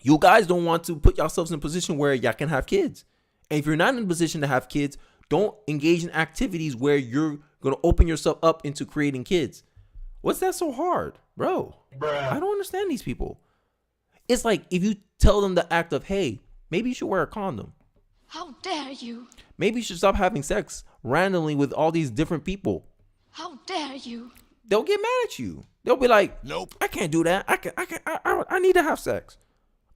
You guys don't want to put yourselves in a position where y'all can have kids. And if you're not in a position to have kids, don't engage in activities where you're going to open yourself up into creating kids. What's that so hard, bro? I don't understand these people. It's like if you tell them the act of, hey, maybe you should wear a condom. How dare you? Maybe you should stop having sex randomly with all these different people. How dare you? They'll get mad at you. They'll be like, nope, I can't do that. I need to have sex.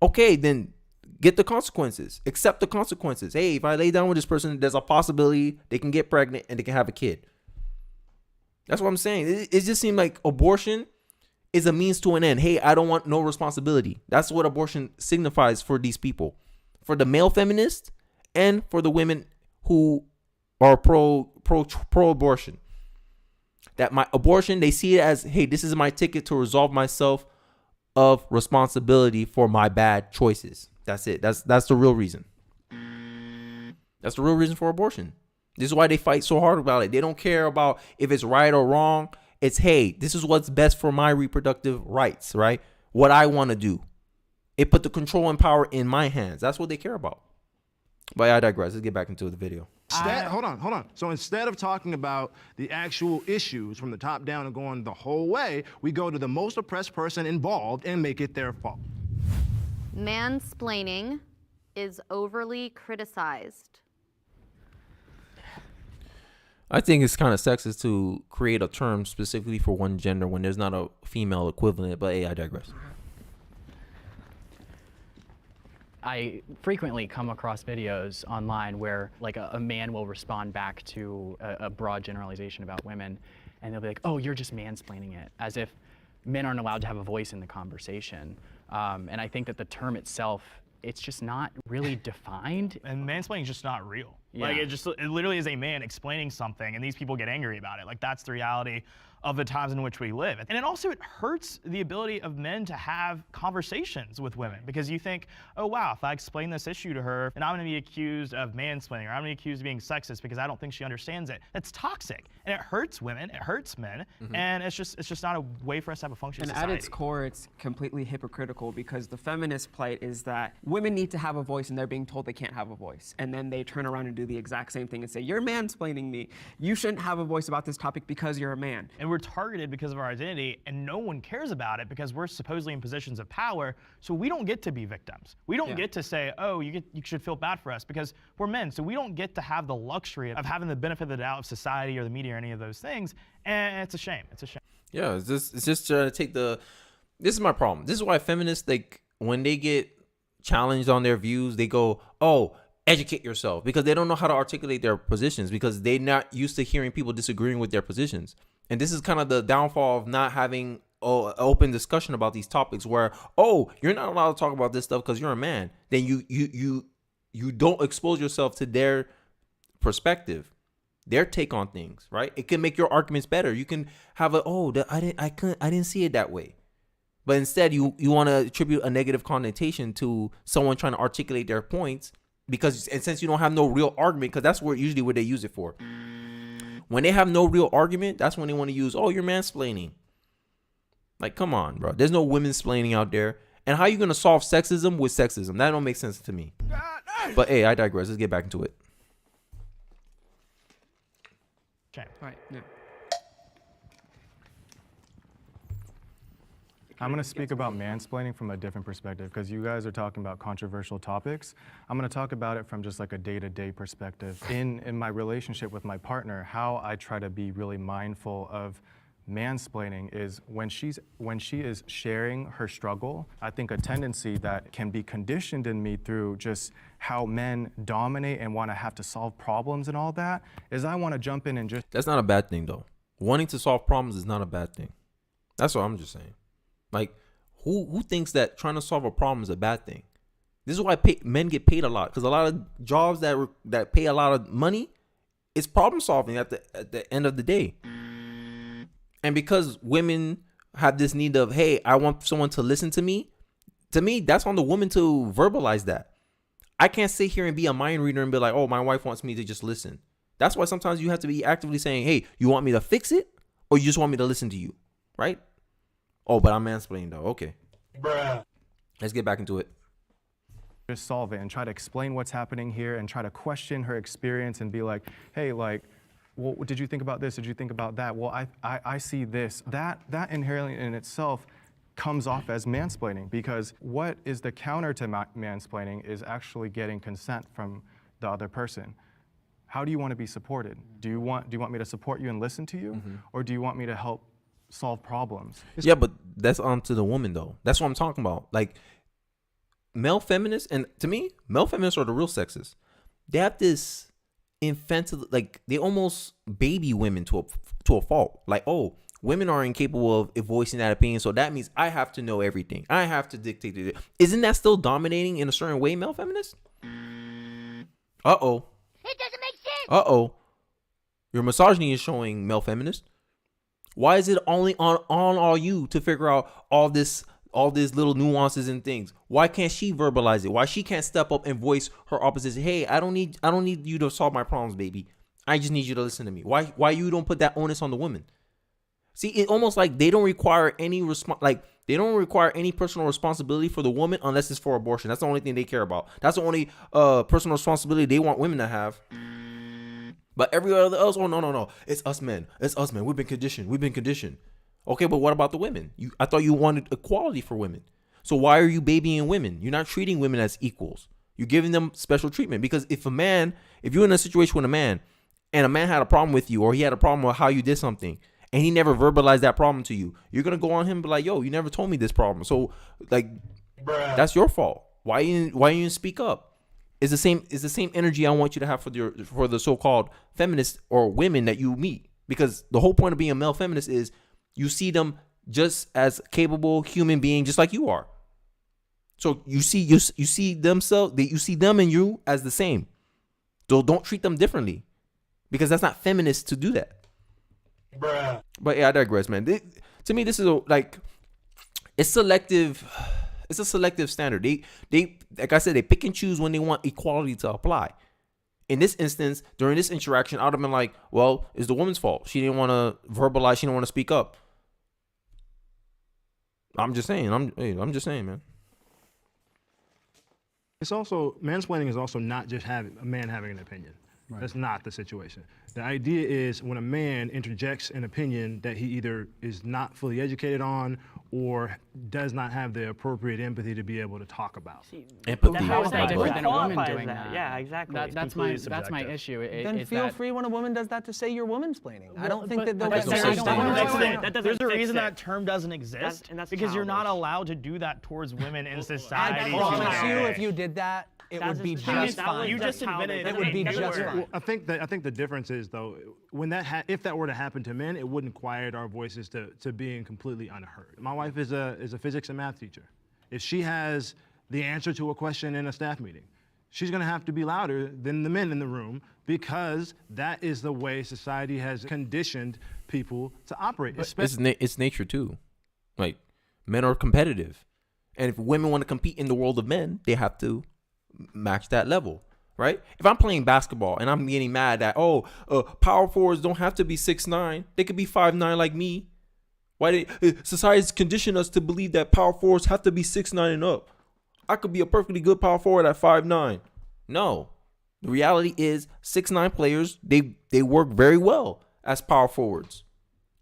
Okay, then get the consequences. Accept the consequences. Hey, if I lay down with this person, there's a possibility they can get pregnant and they can have a kid. That's what I'm saying. It just seemed like abortion is a means to an end. Hey, I don't want no responsibility. That's what abortion signifies for these people. For the male feminists and for the women who are pro-abortion. That my abortion, they see it as, hey, this is my ticket to resolve myself of responsibility for my bad choices. That's it. That's the real reason. That's the real reason for abortion. This is why they fight so hard about it. They don't care about if it's right or wrong. It's, hey, this is what's best for my reproductive rights, right? What I want to do. It put the control and power in my hands. That's what they care about. But I digress. Let's get back into the video. Hold on. So instead of talking about the actual issues from the top down and going the whole way, we go to the most oppressed person involved and make it their fault. Mansplaining is overly criticized. I think it's kind of sexist to create a term specifically for one gender when there's not a female equivalent, but hey, I digress. I frequently come across videos online where like a man will respond back to a broad generalization about women, and they'll be like, oh, you're just mansplaining it, as if men aren't allowed to have a voice in the conversation. And I think that the term itself, it's just not really defined. And mansplaining is just not real. Yeah. Like it literally is a man explaining something and these people get angry about it. Like that's the reality of the times in which we live. And it hurts the ability of men to have conversations with women because you think, oh wow, if I explain this issue to her, then I'm gonna be accused of mansplaining or I'm gonna be accused of being sexist because I don't think she understands it. That's toxic and it hurts women, it hurts men, and it's just not a way for us to have a functioning society. And at its core, it's completely hypocritical because the feminist plight is that women need to have a voice and they're being told they can't have a voice. And then they turn around and do the exact same thing and say, you're mansplaining me. You shouldn't have a voice about this topic because you're a man. And we're targeted because of our identity and no one cares about it because we're supposedly in positions of power, so we don't get to be victims. We don't get to say, oh, you should feel bad for us because we're men, so we don't get to have the luxury of having the benefit of the doubt of society or the media or any of those things, and it's a shame. It's a shame. Yeah, it's just trying to take this is my problem. This is why feminists, like, when they get challenged on their views, they go, oh, educate yourself, because they don't know how to articulate their positions because they're not used to hearing people disagreeing with their positions. And this is kind of the downfall of not having an open discussion about these topics where, oh, you're not allowed to talk about this stuff because you're a man. Then you don't expose yourself to their perspective, their take on things, right? It can make your arguments better. You can have I didn't see it that way. But instead you want to attribute a negative connotation to someone trying to articulate their points and since you don't have no real argument, because that's usually what they use it for. When they have no real argument, that's when they want to use, oh, you're mansplaining. Like, come on, bro. There's no women-splaining out there. And how are you going to solve sexism with sexism? That don't make sense to me. But hey, I digress. Let's get back into it. Okay. All right. Yeah. I'm going to speak about mansplaining from a different perspective because you guys are talking about controversial topics. I'm going to talk about it from just like a day-to-day perspective. In my relationship with my partner, how I try to be really mindful of mansplaining is when she is sharing her struggle. I think a tendency that can be conditioned in me through just how men dominate and want to have to solve problems and all that is I want to jump in and just. That's not a bad thing though. Wanting to solve problems is not a bad thing. That's what I'm just saying. Like, who thinks that trying to solve a problem is a bad thing? This is why men get paid a lot, because a lot of jobs that pay a lot of money, it's problem solving at the end of the day. And because women have this need of, hey, I want someone to listen to me, that's on the woman to verbalize that. I can't sit here and be a mind reader and be like, oh, my wife wants me to just listen. That's why sometimes you have to be actively saying, hey, you want me to fix it, or you just want me to listen to you, right? Oh, but I'm mansplaining though. Okay. Bruh. Let's get back into it. Just solve it and try to explain what's happening here and try to question her experience and be like, hey, like, well, did you think about this? Did you think about that? Well, I see this. That inherently in itself comes off as mansplaining, because what is the counter to mansplaining is actually getting consent from the other person. How do you want to be supported? Do you want me to support you and listen to you, or do you want me to help solve problems? Yeah, but that's on to the woman though. That's what I'm talking about. Like, male feminists, and to me, male feminists are the real sexists. They have this infantile, like, they almost baby women to a fault. Like, oh, women are incapable of voicing that opinion, so that means I have to know everything. I have to dictate it. Isn't that still dominating in a certain way, male feminists? Uh-oh. It doesn't make sense. Uh-oh. Your misogyny is showing, male feminists. Why is it only on all you to figure out all these little nuances and things? Why can't she verbalize it? Why she can't step up and voice her opposition? Hey, I don't need you to solve my problems, baby. I just need you to listen to me. Why you don't put that onus on the woman? See, it almost like they don't require any they don't require any personal responsibility for the woman unless it's for abortion. That's the only thing they care about. That's the only personal responsibility they want women to have. But every other else, oh no, it's us men. It's us men. We've been conditioned. Okay, but what about the women? I thought you wanted equality for women. So why are you babying women? You're not treating women as equals. You're giving them special treatment. Because if you're in a situation with a man, and a man had a problem with you, or he had a problem with how you did something, and he never verbalized that problem to you, you're gonna go on him and be like, yo, you never told me this problem. So, like, that's your fault. Why you didn't speak up? It's the same energy I want you to have for the so-called feminists or women that you meet. Because the whole point of being a male feminist is you see them just as capable human being, just like you are. So you see them and you as the same. So don't treat them differently, because that's not feminist to do that. Bruh. But yeah, I digress, man. To me, this is it's selective. It's a selective standard. They like I said, they pick and choose when they want equality to apply. In this instance, during this interaction, I would have been like, well, it's the woman's fault. She didn't want to verbalize. She didn't want to speak up. I'm just saying, man. It's also, mansplaining is also not just a man having an opinion. Right. That's not the situation. The idea is when a man interjects an opinion that he either is not fully educated on or does not have the appropriate empathy to be able to talk about. Empathy. How is that different than a woman qualifies doing that? Yeah, exactly. That's my issue. Then feel free when a woman does that to say you're womansplaining. I don't think that there's a reason that term doesn't exist, and that's because you're not childish. allowed to do that towards women in I society. promise you, if you did that, it would be just fine. You just invented It would be just fine. Well, I think the difference is, though, when if that were to happen to men, it wouldn't quiet our voices to being completely unheard. My wife is a physics and math teacher. If she has the answer to a question in a staff meeting, she's going to have to be louder than the men in the room, because that is the way society has conditioned people to operate. It's nature too. Like, men are competitive, and if women want to compete in the world of men, they have to match that level, right? If I'm playing basketball and I'm getting mad that power forwards don't have to be 6'9", they could be 5'9" like me. Why society's conditioned us to believe that power forwards have to be 6'9" and up? I could be a perfectly good power forward at 5'9". No, the reality is 6'9" players, they work very well as power forwards.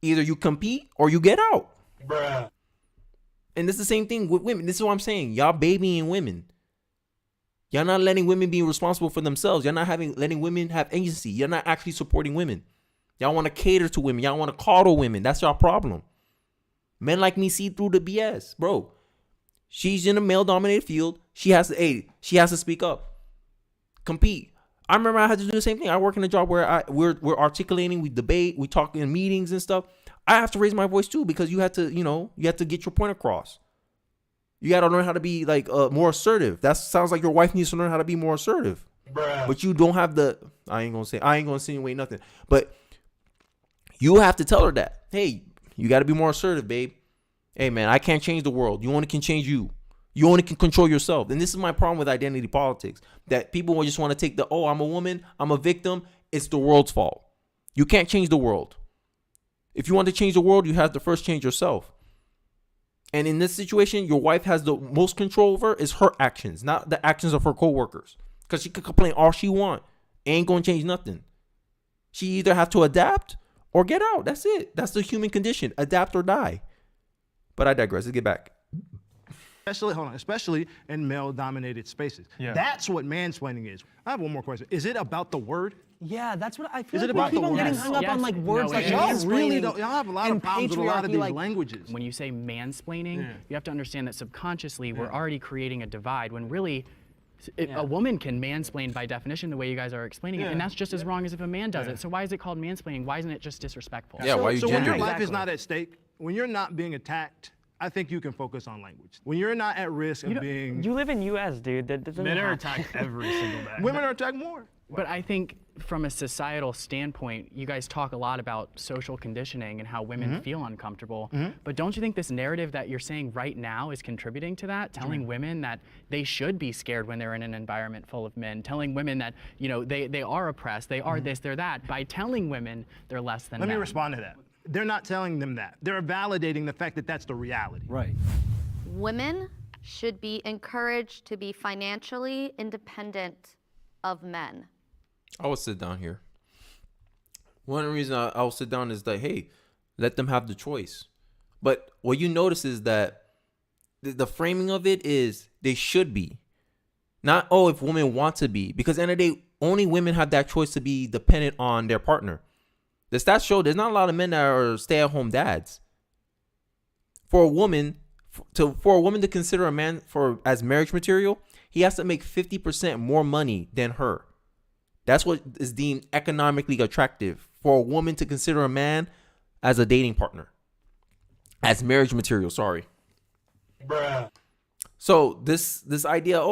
Either you compete or you get out. Bruh. And it's the same thing with women. This is what I'm saying. Y'all babying women. Y'all not letting women be responsible for themselves. You're not letting women have agency. You're not actually supporting women. Y'all want to cater to women. Y'all want to coddle women. That's your problem. Men like me see through the BS, bro. She's in a male-dominated field. She has to speak up, compete. I remember I had to do the same thing. I work in a job where we're articulating, we debate, we talk in meetings and stuff. I have to raise my voice too because you have to get your point across. You got to learn how to be like more assertive. That sounds like your wife needs to learn how to be more assertive. Bruh. But you don't have I ain't gonna insinuate nothing. But you have to tell her that, hey, you got to be more assertive, babe. Hey, man, I can't change the world. You only can change you. You only can control yourself. And this is my problem with identity politics, that people just want to take I'm a woman, I'm a victim. It's the world's fault. You can't change the world. If you want to change the world, you have to first change yourself. And in this situation, your wife has the most control over is her actions, not the actions of her coworkers. Because she could complain all she want. Ain't going to change nothing. She either have to adapt or get out. That's it. That's the human condition. Adapt or die. But I digress. Let's get back. Especially in male-dominated spaces. Yeah. That's what mansplaining is. I have one more question. Is it about the word? Yeah, that's what I feel. Is it like about the people word? getting hung up on like words like Y'all really mansplaining don't. Y'all have a lot of and problems with a lot of patriarchy, these like, languages. When you say mansplaining, you have to understand that subconsciously we're already creating a divide when really a woman can mansplain by definition the way you guys are explaining it, and that's just as wrong as if a man does it. So why is it called mansplaining? Why isn't it just disrespectful? Yeah, why are you So when your gendering? life is not at stake, when you're not being attacked, I think you can focus on language. When you're not at risk of being... You live in U.S., dude. That doesn't Men are happen. attacked every single day. Women are attacked more. But I think from a societal standpoint, you guys talk a lot about social conditioning and how women feel uncomfortable. But don't you think this narrative that you're saying right now is contributing to that? Telling women that they should be scared when they're in an environment full of men. Telling women that, they are oppressed, they are this, they're that. By telling women they're less than men. Let me respond to that. They're not telling them that. They're validating the fact that that's the reality. Right. Women should be encouraged to be financially independent of men. I will sit down here. One reason I will sit down is that, hey, let them have the choice. But what you notice is that the framing of it is they should be. Not, if women want to be. Because at the end of the day, only women have that choice to be dependent on their partner. The stats show there's not a lot of men that are stay-at-home dads. For a woman to consider a man as marriage material, he has to make 50% more money than her. That's what is deemed economically attractive for a woman to consider a man as a dating partner, as marriage material. Sorry. Bruh. So this idea,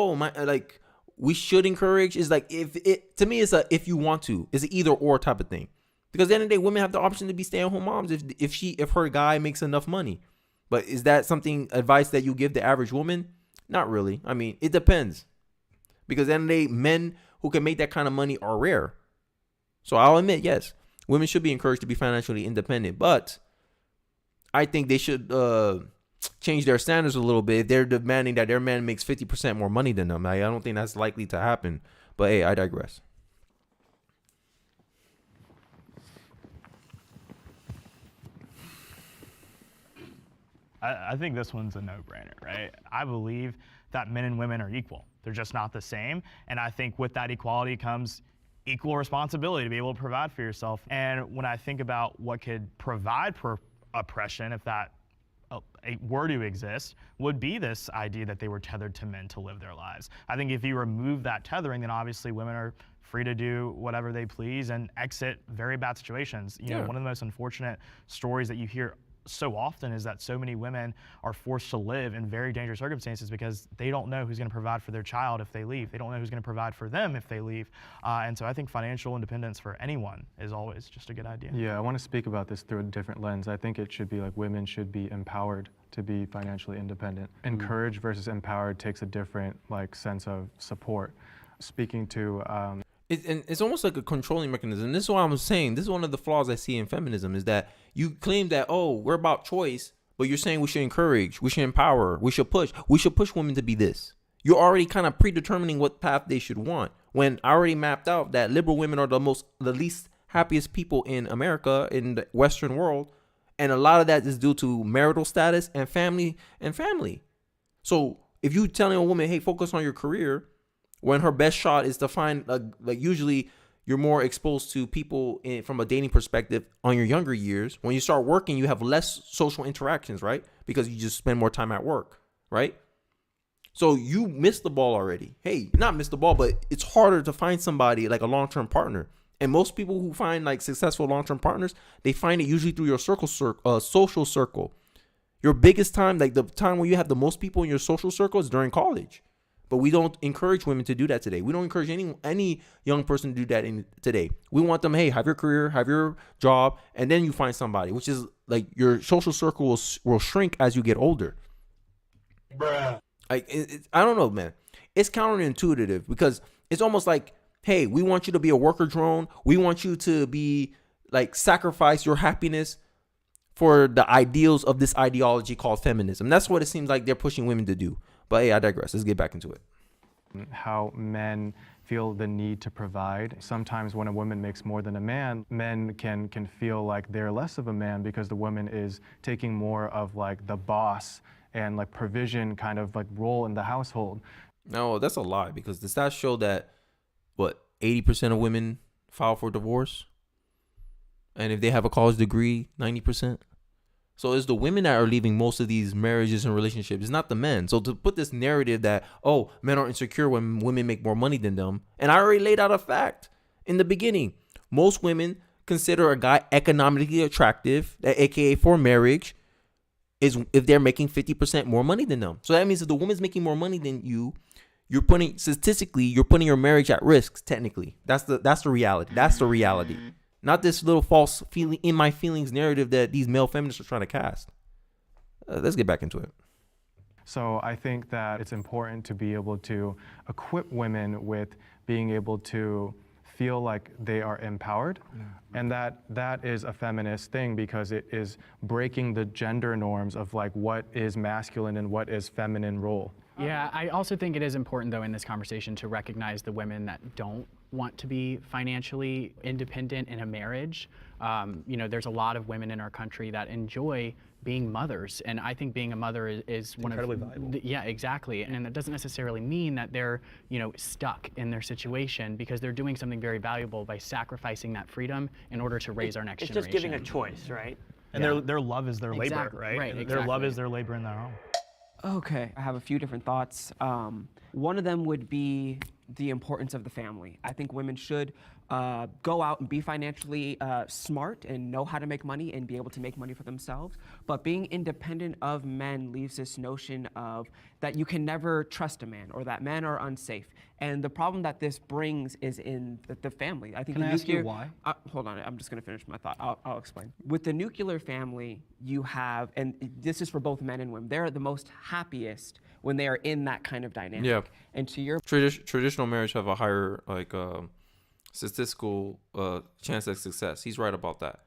we should encourage is like to me it's if you want to, it's an either or type of thing. Because at the end of the day, women have the option to be stay-at-home moms if her guy makes enough money. But is that advice that you give the average woman? Not really. I mean, it depends. Because at the end of the day, men who can make that kind of money are rare. So I'll admit, yes, women should be encouraged to be financially independent. But I think they should change their standards a little bit if they're demanding that their man makes 50% more money than them. I don't think that's likely to happen. But hey, I digress. I think this one's a no-brainer, right? I believe that men and women are equal. They're just not the same. And I think with that equality comes equal responsibility to be able to provide for yourself. And when I think about what could provide for oppression, if that were to exist, would be this idea that they were tethered to men to live their lives. I think if you remove that tethering, then obviously women are free to do whatever they please and exit very bad situations. You know, one of the most unfortunate stories that you hear so often is that so many women are forced to live in very dangerous circumstances because they don't know who's going to provide for their child if they leave. They don't know who's going to provide for them if they leave. And so I think financial independence for anyone is always just a good idea. Yeah, I want to speak about this through a different lens. I think it should be like women should be empowered to be financially independent. Encouraged versus empowered takes a different sense of support. Speaking to It's almost like a controlling mechanism. This is what I'm saying. This is one of the flaws I see in feminism is that you claim that, we're about choice, but you're saying we should encourage, we should empower, we should push women to be this. You're already kind of predetermining what path they should want. When I already mapped out that liberal women are the least happiest people in America, in the Western world. And a lot of that is due to marital status and family. So if you telling a woman, hey, focus on your career, when her best shot is to find, usually You're more exposed to people from a dating perspective on your younger years. When you start working, you have less social interactions, right? Because you just spend more time at work, right? So you missed the ball already. Hey, not missed the ball, but it's harder to find somebody like a long-term partner. And most people who find like successful long-term partners, they find it usually through your social circle. Your biggest time, like the time when you have the most people in your social circle, is during college. But we don't encourage women to do that today. We don't encourage any young person to do that today. We want them, hey, have your career, have your job, and then you find somebody, which is like your social circle will shrink as you get older. Bruh. Like I don't know, man. It's counterintuitive because it's almost like, hey, we want you to be a worker drone. We want you to be like sacrifice your happiness for the ideals of this ideology called feminism. That's what it seems like they're pushing women to do. But hey, I digress. Let's get back into it. How men feel the need to provide. Sometimes when a woman makes more than a man, men can feel like they're less of a man because the woman is taking more of like the boss and like provision kind of like role in the household. No, that's a lie because the stats show that 80% of women file for divorce. And if they have a college degree, 90%. So it's the women that are leaving most of these marriages and relationships. It's not the men. So to put this narrative that, oh, men are insecure when women make more money than them. And I already laid out a fact in the beginning. Most women consider a guy economically attractive, aka for marriage, is if they're making 50% more money than them. So that means if the woman's making more money than you, you're putting your marriage at risk, technically. That's the reality. That's the reality. Not this little false feeling in my feelings narrative that these male feminists are trying to cast. Let's get back into it. So I think that it's important to be able to equip women with being able to feel like they are empowered. And that is a feminist thing because it is breaking the gender norms of like what is masculine and what is feminine role. Yeah, I also think it is important, though, in this conversation to recognize the women that don't want to be financially independent in a marriage. There's a lot of women in our country that enjoy being mothers, and I think being a mother is one incredibly valuable. Yeah, exactly, and that doesn't necessarily mean that they're stuck in their situation because they're doing something very valuable by sacrificing that freedom in order to raise our next generation. It's just giving a choice, right? And their love is their labor, right? Right, exactly. Their love is their labor in their home. Okay, I have a few different thoughts. One of them would be the importance of the family. I think women should go out and be financially smart and know how to make money and be able to make money for themselves. But being independent of men leaves this notion of that you can never trust a man or that men are unsafe. And the problem that this brings is in the family. I think Can I ask you why? Hold on, I'm just going to finish my thought. I'll explain. With the nuclear family, you have, and this is for both men and women, they're the most happiest when they are in that kind of dynamic. Yeah. And to your traditional marriage have a higher statistical chance of success. He's right about that.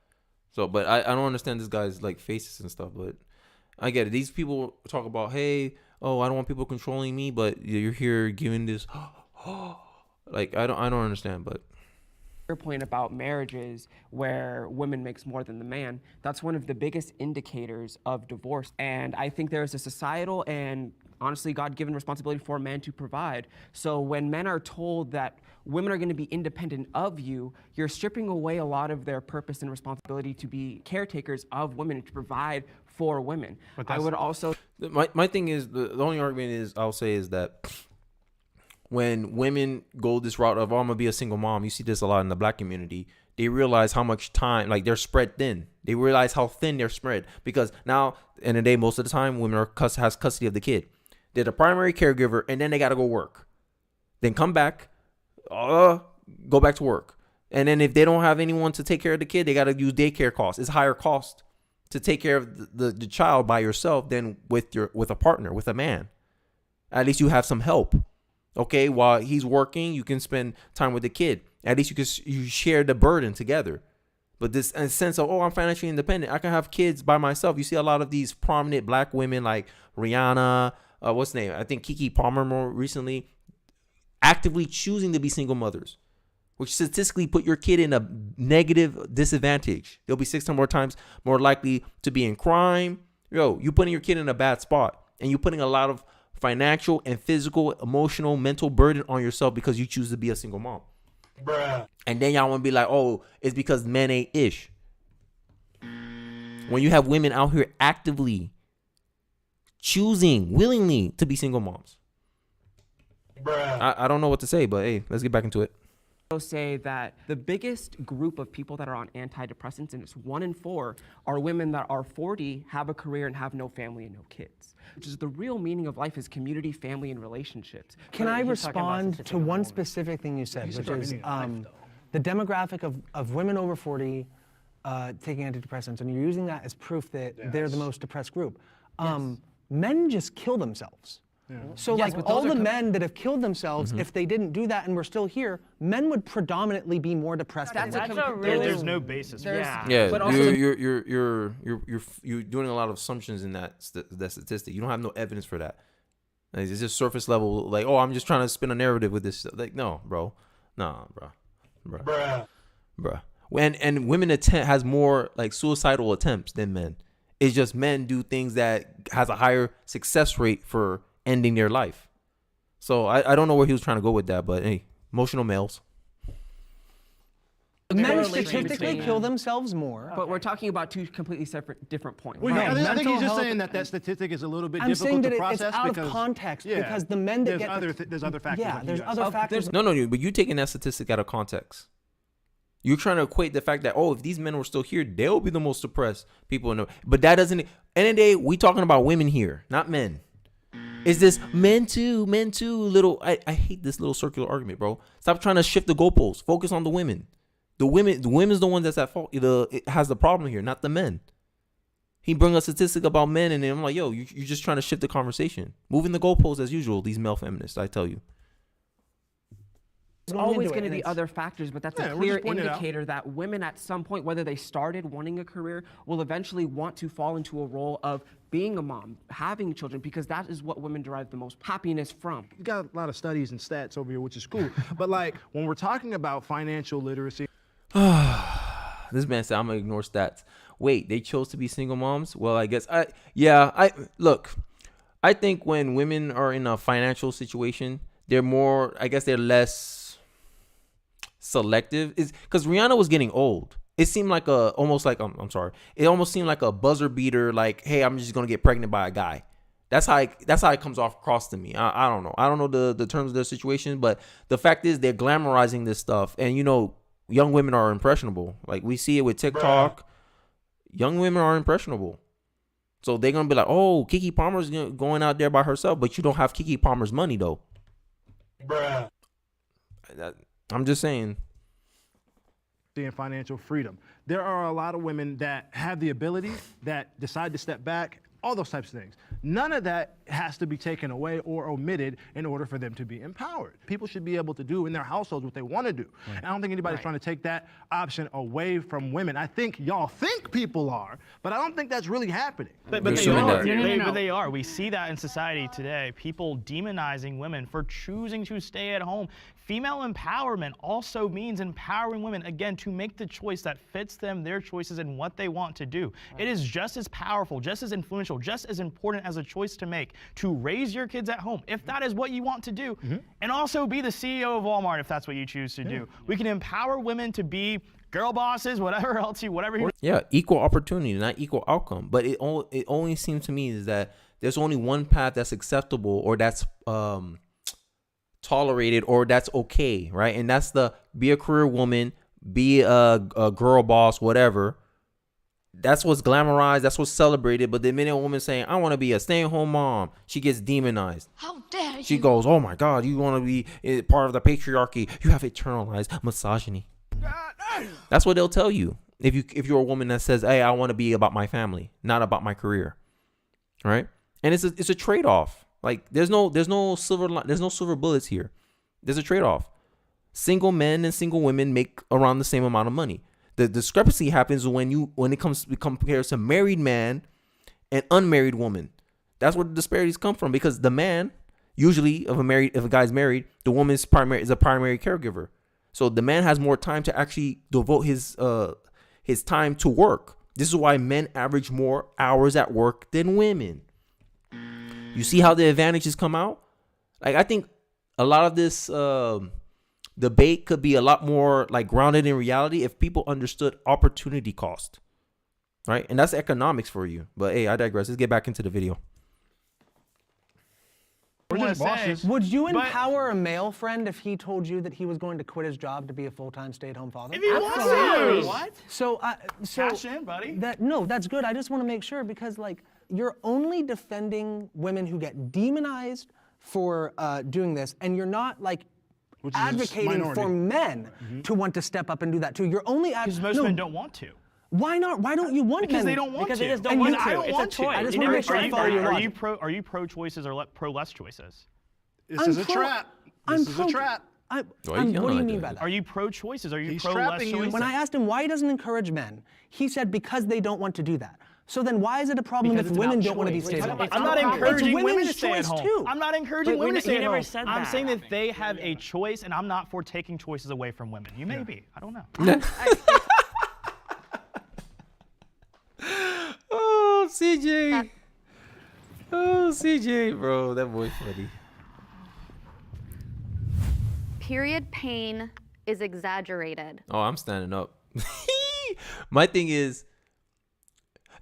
So, but I don't understand this guy's like faces and stuff. But I get it. These people talk about, hey, oh, I don't want people controlling me, but you're here giving this, like I don't understand. But your point about marriages where women makes more than the man, that's one of the biggest indicators of divorce. And I think there's a societal and honestly God-given responsibility for men to provide. So when men are told that women are going to be independent of you, you're stripping away a lot of their purpose and responsibility to be caretakers of women, to provide for women. I would also... My thing is, the only argument is, I'll say is that when women go this route of, oh, I'm going to be a single mom, you see this a lot in the black community, they realize how much time, like they're spread thin. They realize how thin they're spread because now, in the day, most of the time, women has custody of the kid. They're the primary caregiver, and then they got to go work. Then come back, go back to work. And then if they don't have anyone to take care of the kid, they got to use daycare costs. It's higher cost to take care of the child by yourself than with a partner, with a man. At least you have some help. Okay, while he's working, you can spend time with the kid. At least you share the burden together. But this sense of, oh, I'm financially independent, I can have kids by myself. You see a lot of these prominent black women like Rihanna, what's her name? I think Keke Palmer more recently, actively choosing to be single mothers, which statistically put your kid in a negative disadvantage. They'll be 6 times more likely to be in crime. You're putting your kid in a bad spot, and you're putting a lot of financial and physical, emotional, mental burden on yourself because you choose to be a single mom. Bruh. And then y'all want to be like, oh, it's because men ain't ish. When you have women out here actively choosing willingly to be single moms. Bruh. I don't know what to say, but hey, let's get back into it. I'll say that the biggest group of people that are on antidepressants, and it's 1 in 4, are women that are 40, have a career, and have no family and no kids. Which is the real meaning of life is community, family, and relationships. Can I respond to one specific thing you said, which is the demographic of women over 40 taking antidepressants, and you're using that as proof that they're the most depressed group. Men just kill themselves. Yeah. So Yes, like but all those the are men that have killed themselves, if they didn't do that and we're still here, men would predominantly be more depressed. There's no basis. Yeah, But also you're doing a lot of assumptions in that statistic. You don't have no evidence for that. Like, it's just surface level. Like, oh, I'm just trying to spin a narrative with this. Like, no, bro, bruh. And women has more like suicidal attempts than men. It's just men do things that has a higher success rate for ending their life. So I don't know where he was trying to go with that, but hey, emotional males. Men statistically kill themselves more. But we're talking about two completely separate, different points. Well, I think he's just saying that statistic is a little bit difficult to process. It's out of context because the men that there's other factors. Yeah, there's other factors. No, but you're taking that statistic out of context. You're trying to equate the fact that, oh, if these men were still here, they'll be the most depressed people in the. But that doesn't. End of the day, we talking about women here, not men. Is this men too? Little. I hate this little circular argument, bro. Stop trying to shift the goalposts. Focus on the women. The women's the one that's at fault. It has the problem here, not the men. He bring a statistic about men, and then I'm like, yo, you're just trying to shift the conversation, moving the goalposts as usual. These male feminists, I tell you. There's always going to be other factors, but that's a clear indicator that women at some point, whether they started wanting a career, will eventually want to fall into a role of being a mom, having children, because that is what women derive the most happiness from. You got a lot of studies and stats over here, which is cool. But like when we're talking about financial literacy. This man said, I'm going to ignore stats. Wait, they chose to be single moms? Well, I guess I think when women are in a financial situation, they're less selective. Is because Rihanna was getting old. It seemed like it almost seemed like a buzzer beater, like, hey, I'm just gonna get pregnant by a guy. That's how it comes across to me. I don't know. I don't know the terms of their situation, but the fact is they're glamorizing this stuff, and young women are impressionable. Like we see it with TikTok. Bruh. Young women are impressionable. So they're going to be like, oh, Keke Palmer's going out there by herself, but you don't have Keke Palmer's money, though. Bruh. I'm just saying. And financial freedom. There are a lot of women that have the ability, that decide to step back, all those types of things. None of that has to be taken away or omitted in order for them to be empowered. People should be able to do in their households what they want to do. Right. And I don't think anybody's trying to take that option away from women. I think y'all think people are, but I don't think that's really happening. But they are. We see that in society today. People demonizing women for choosing to stay at home. Female empowerment also means empowering women, again, to make the choice that fits them, their choices, and what they want to do. Right. It is just as powerful, just as influential, just as important as a choice to make to raise your kids at home, if that is what you want to do, and also be the CEO of Walmart if that's what you choose to do. We can empower women to be girl bosses, whatever else whatever. Yeah, equal opportunity, not equal outcome. But it only seems to me is that there's only one path that's acceptable or that's tolerated or that's okay, right? And that's be a career woman, be a girl boss, whatever. That's what's glamorized, that's what's celebrated. But the minute a woman saying, I want to be a stay-at-home mom, she gets demonized. How dare you? She goes, oh my God, you want to be part of the patriarchy. You have internalized misogyny. That's what they'll tell you if you're a woman that says, hey, I want to be about my family, not about my career, right? And it's a trade-off. Like there's no silver bullets here. There's a trade-off. Single men and single women make around the same amount of money. The discrepancy happens when it compares to married man and unmarried woman. That's where the disparities come from, because the man usually if a guy's married, the woman is a primary caregiver. So the man has more time to actually devote his time to work. This is why men average more hours at work than women. You see how the advantages come out? Like I think a lot of this debate could be a lot more like grounded in reality if people understood opportunity cost, right? And that's economics for you. But hey, I digress. Let's get back into the video. Would you empower a male friend if he told you that he was going to quit his job to be a full-time stay-at-home father? If he wants to. What? So Cash in, buddy. That's good. I just want to make sure because like you're only defending women who get demonized for doing this, and you're not like advocating for men to want to step up and do that too. You're only because most men don't want to. Why not? Why don't you want because men? they don't want because to. they just don't want to. I don't want to. I just want to make sure I follow your logic. Are you pro-choices or pro-less choices? This is a trap. This is a trap. What do you mean by that? Are you pro-choices? Are you He's pro-less trapping you. choices? When I asked him why he doesn't encourage men, he said because they don't want to do that. So then why is it a problem if women don't want to be stay-at-home? I'm not encouraging women to stay at choice home. too. I'm not encouraging women to stay at home. said I'm that. saying that they have a choice, and I'm not for taking choices away from women. You may be. I don't know. Oh, CJ. Oh, CJ, bro. That boy funny. Period pain is exaggerated. Oh, I'm standing up. My thing is,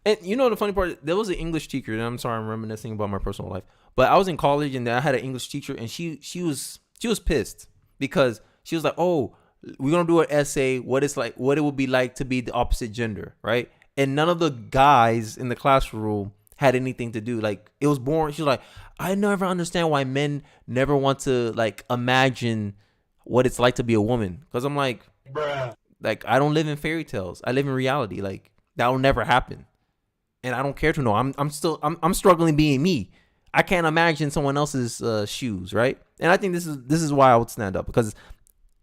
and you know the funny part, there was an English teacher, and I'm sorry I'm reminiscing about my personal life, but I was in college and I had an English teacher, and she was pissed because she was like, oh, we're gonna do an essay what it would be like to be the opposite gender, right? And none of the guys in the classroom had anything to do. Like, it was boring. She was like, I never understand why men never want to like imagine what it's like to be a woman. Because I'm like, bruh, like I don't live in fairy tales. I live in reality. Like that will never happen. And I don't care to know. I'm struggling being me. I can't imagine someone else's shoes, right? And I think this is why I would stand up, because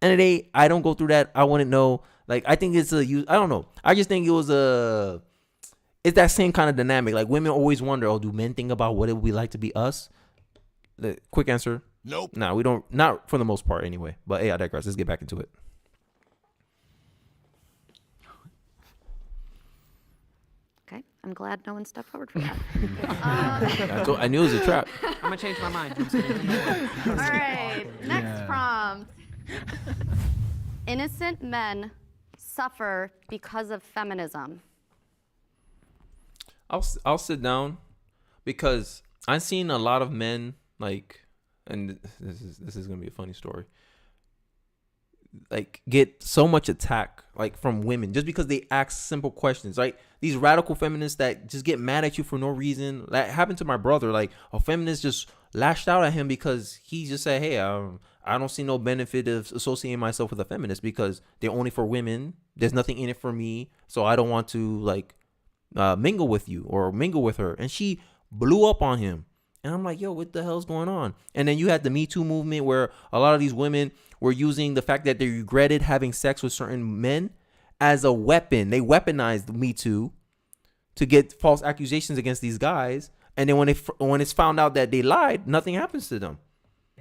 end of the day, I don't go through that. I wouldn't know. Like, I think it's I don't know. I just think it's that same kind of dynamic. Like, women always wonder, oh, do men think about what it would be like to be us? The quick answer, nope. No, we don't. Not for the most part, anyway. But hey, I digress. Let's get back into it. Okay, I'm glad no one stepped forward for that. I knew it was a trap. I'm gonna change my mind. All right, next prompt. Innocent men suffer because of feminism. I'll sit down because I've seen a lot of men like, and this is gonna be a funny story, like get so much attack like from women just because they ask simple questions. Like these radical feminists that just get mad at you for no reason. That happened to my brother. Like a feminist just lashed out at him because he just said, hey, I don't see no benefit of associating myself with a feminist because they're only for women. There's nothing in it for me, so I don't want to like mingle with you or mingle with her. And she blew up on him. And I'm like, yo, what the hell's going on? And then you had the Me Too movement where a lot of these women were using the fact that they regretted having sex with certain men as a weapon. They weaponized Me Too to get false accusations against these guys. And then when it's found out that they lied, nothing happens to them.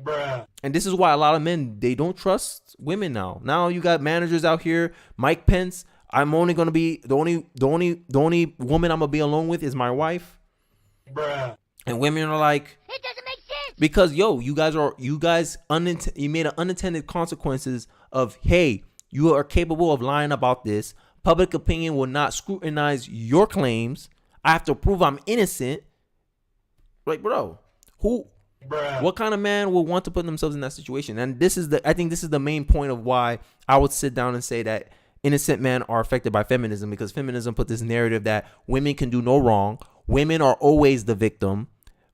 Bruh. And this is why a lot of men, they don't trust women now. Now you got managers out here, Mike Pence. I'm only gonna be the only woman I'm gonna be alone with is my wife. Bruh. And women are like, It doesn't make sense. because you made an unintended consequences of, hey, you are capable of lying about this. Public opinion will not scrutinize your claims. I have to prove I'm innocent. Like, bro, what kind of man would want to put themselves in that situation? And I think this is the main point of why I would sit down and say that innocent men are affected by feminism, because feminism put this narrative that women can do no wrong. Women are always the victim.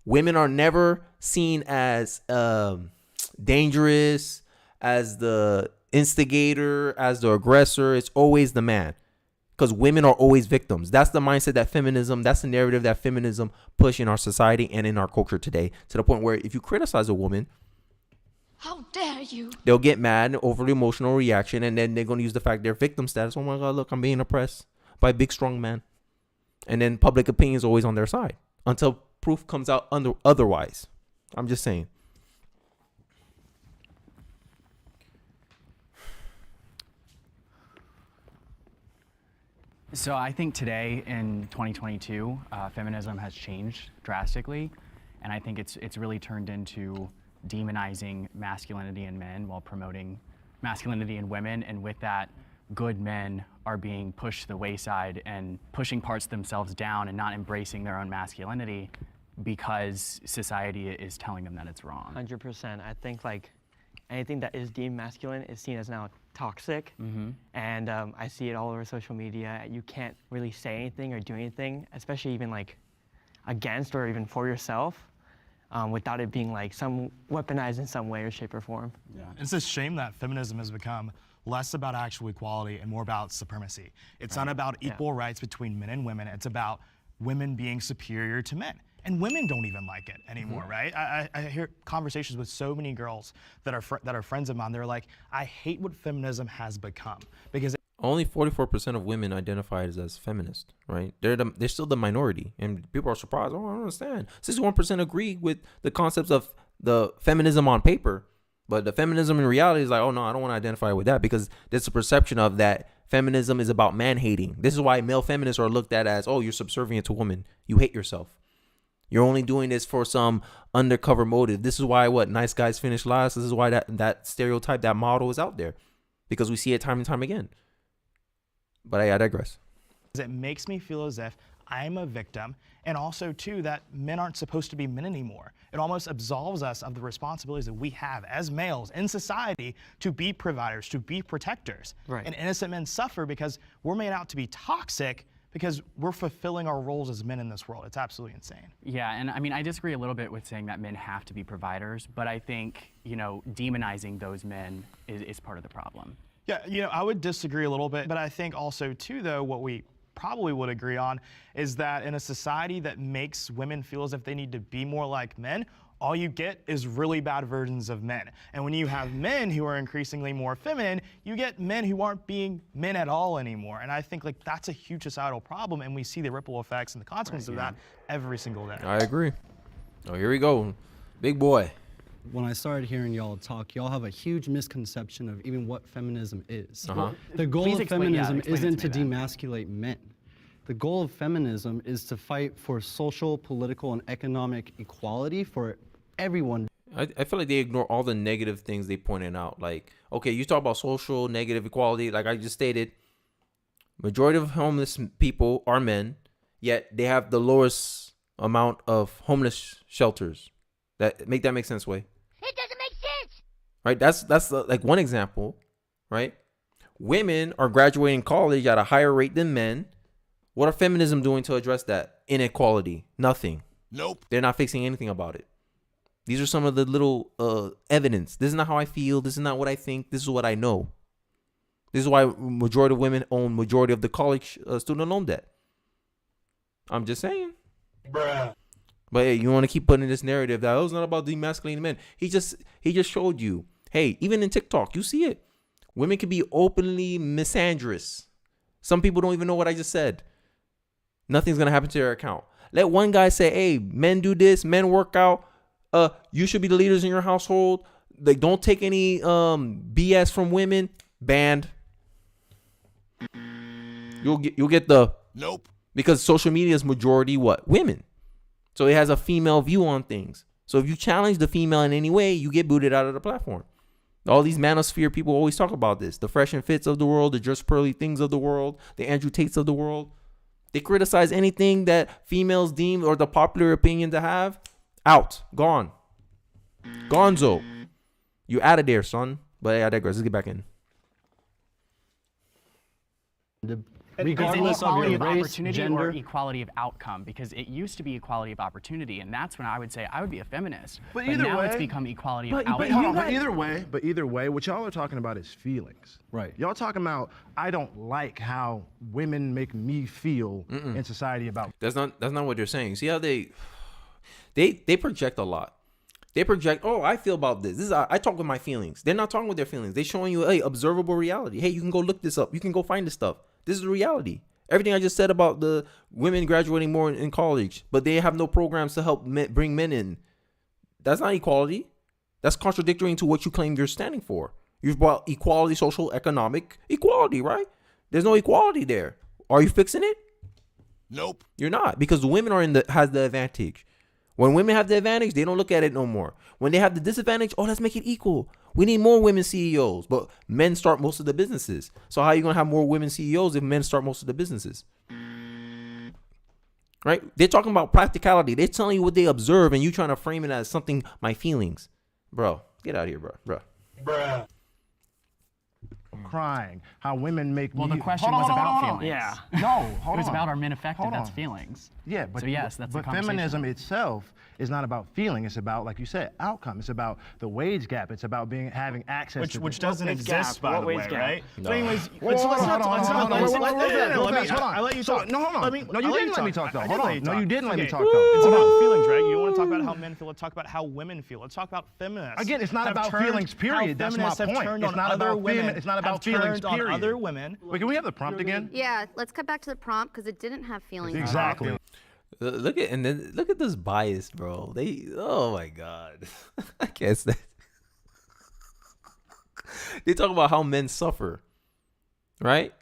Women are never seen as dangerous, as the instigator, as the aggressor. It's always the man, because women are always victims. That's the mindset that feminism, that's the narrative that feminism push in our society and in our culture today, to the point where if you criticize a woman, How dare you? they'll get mad, overly emotional reaction, and then they're going to use the fact they're victim status. Oh my God, look, I'm being oppressed by a big, strong man. And then public opinion is always on their side until proof comes out otherwise. I'm just saying. So I think today in 2022, feminism has changed drastically, and I think it's really turned into demonizing masculinity in men while promoting masculinity in women, and with that, good men are being pushed to the wayside and pushing parts of themselves down and not embracing their own masculinity because society is telling them that it's wrong. 100%. I think like anything that is deemed masculine is seen as now toxic. And I see it all over social media. You can't really say anything or do anything, especially even like against or even for yourself, without it being like some weaponized in some way or shape or form. Yeah. It's a shame that feminism has become less about actual equality and more about supremacy. It's not about equal rights between men and women. It's about women being superior to men. And women don't even like it anymore, right? I hear conversations with so many girls that are friends of mine. They're like, I hate what feminism has become because only 44% of women identify as feminist, right? They're still the minority, and people are surprised. Oh, I don't understand. 61% agree with the concepts of the feminism on paper, but the feminism in reality is like, oh no, I don't want to identify with that because there's a perception of that feminism is about man hating. This is why male feminists are looked at as, oh, you're subservient to women. You hate yourself. You're only doing this for some undercover motive. This is why nice guys finish last. This is why that stereotype, that model is out there, because we see it time and time again. But I digress. It makes me feel as if I'm a victim, and also too that men aren't supposed to be men anymore. It almost absolves us of the responsibilities that we have as males in society to be providers, to be protectors. Right. And innocent men suffer because we're made out to be toxic because we're fulfilling our roles as men in this world. It's absolutely insane. Yeah, and I mean, I disagree a little bit with saying that men have to be providers, but I think, demonizing those men is part of the problem. Yeah, I would disagree a little bit, but I think also too, though, what we probably would agree on is that in a society that makes women feel as if they need to be more like men, all you get is really bad versions of men. And when you have men who are increasingly more feminine, you get men who aren't being men at all anymore. And I think like that's a huge societal problem, and we see the ripple effects and the consequences of that every single day. I agree. Oh, here we go. Big boy. When I started hearing y'all talk, y'all have a huge misconception of even what feminism is. The goal of feminism isn't to demasculate men. The goal of feminism is to fight for social, political, and economic equality for everyone. I feel like they ignore all the negative things they pointed out. Like, okay, you talk about social, negative equality. Like I just stated, majority of homeless people are men, yet they have the lowest amount of homeless shelters. That make sense, Way? It doesn't make sense. Right? That's like one example, right? Women are graduating college at a higher rate than men. What are feminism doing to address that inequality? Nothing. Nope. They're not fixing anything about it. These are some of the little evidence. This is not how I feel. This is not what I think. This is what I know. This is why majority of women own majority of the college student loan debt. I'm just saying. Bruh. But hey, you want to keep putting this narrative that it's not about demasculating men. He just showed you. Hey, even in TikTok, you see it. Women can be openly misandrous. Some people don't even know what I just said. Nothing's gonna happen to their account. Let one guy say, "Hey, men do this. Men work out. You should be the leaders in your household. Like, don't take any BS from women." Banned. You'll get the nope, because social media is majority what? Women. So it has a female view on things. So if you challenge the female in any way, you get booted out of the platform. All these manosphere people always talk about this. The Fresh and Fits of the world, the Just Pearly Things of the world, the Andrew Tates of the world. They criticize anything that females deem or the popular opinion to have. Out. Gone. Gonzo. You out of there, son. But I digress. Let's get back in. Regardless of equality your of race, opportunity gender, or equality of outcome, because it used to be equality of opportunity, and that's when I would say I would be a feminist. But But either now way- it's become equality of But outcome. either way, what y'all are talking about is feelings. Right. Y'all talking about I don't like how women make me feel in society about. That's not what they're saying. See how they project a lot. They project, oh, I feel about this. I talk with my feelings. They're not talking with their feelings. They're showing you, hey, observable reality. Hey, you can go look this up. You can go find this stuff. This is the reality. Everything I just said about the women graduating more in college, but they have no programs to help bring men in. That's not equality. That's contradictory to what you claim you're standing for. You've brought equality, social, economic equality, right? There's no equality there. Are you fixing it? Nope. You're not, because the women has the advantage. When women have the advantage, they don't look at it no more. When they have the disadvantage, oh, let's make it equal. We need more women CEOs, but men start most of the businesses. So how are you going to have more women CEOs if men start most of the businesses? Right? They're talking about practicality. They're telling you what they observe, and you trying to frame it as something, my feelings. Bro, get out of here, bro. Bruh. Crying, how women make Well, the me- question Hold on, was hold on, about hold on. feelings. Yeah. No, hold It was on. about are men affected? Hold That's on. feelings. Yeah, but So yes, that's the but conversation. feminism itself is not about feeling. It's about, like you said, outcome. It's about the wage gap. It's about having access to Which doesn't wage exist, gap? by What the wage way, gap? right? No. So anyways, Whoa, hold on, hold on, hold on, let hold on. you So, talk. no, hold on. Let me- No, you I'll let didn't let me talk, though. I Hold did let on. you No, talk. you didn't let me Okay. talk, though. It's Hold about on. feelings, right? You want to talk about how men feel. Let's talk about how women feel. Let's talk about feminists. Again, it's not have about turned- feelings, period. how That's my feminists have point. turned It's on not other about women. it's not about have feelings, turned on period. other women. Wait, can we have the prompt again? Yeah, let's cut back to the prompt because it didn't have feelings. Exactly. Look at this bias, bro. Oh my God. I can't stand. They talk about how men suffer, right?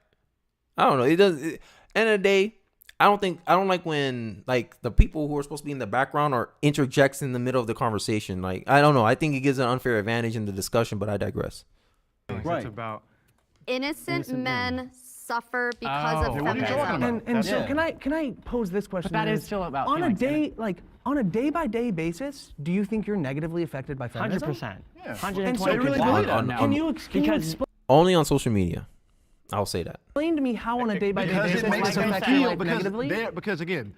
I don't know. It does. End of the day, I don't like when like the people who are supposed to be in the background are interjects in the middle of the conversation. Like, I don't know. I think it gives an unfair advantage in the discussion, but I digress. Right. It's about Innocent men suffer because of what are you feminism. talking about? And so can I pose this question? But that then? is still about on feelings, a isn't day on a day-by-day basis. Do you think you're negatively affected by feminism? 100%. Yeah. 120%. And so really can, believe that? can you Because- Only on social media. I'll say that. explain to me how on a day-by-day Because basis it makes life them affects your feel life negatively? because again,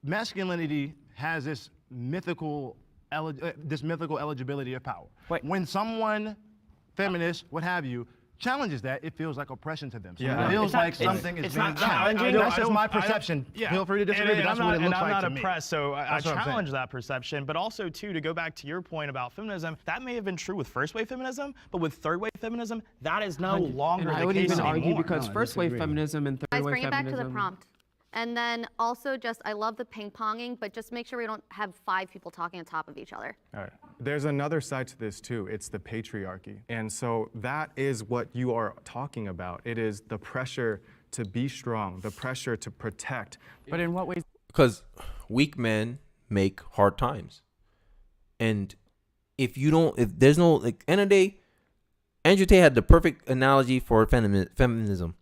masculinity has this mythical eligibility of power. Wait. When someone, feminist, what have you, challenges that, it feels like oppression to them. So Yeah. it feels It's not- like something is it's being not challenged. challenging. That's just my perception. Feel free to disagree, but that's what it looks like to me. I'm not oppressed, so I That's what I'm challenge saying. that perception. But also, too, to go back to your point about feminism, that may have been true with first-wave feminism, but with third-wave feminism, that is no longer And I the would case even argue anymore. because first wave feminism and third Guys, wave bring it back feminism. to the prompt. And then also just, I love the ping-ponging, but just make sure we don't have 5 people talking on top of each other. All right. There's another side to this too. It's the patriarchy. And so that is what you are talking about. It is the pressure to be strong, the pressure to protect. But in what ways? Because weak men make hard times. And if there's no, like, end of the day, Andrew Tate had the perfect analogy for feminism.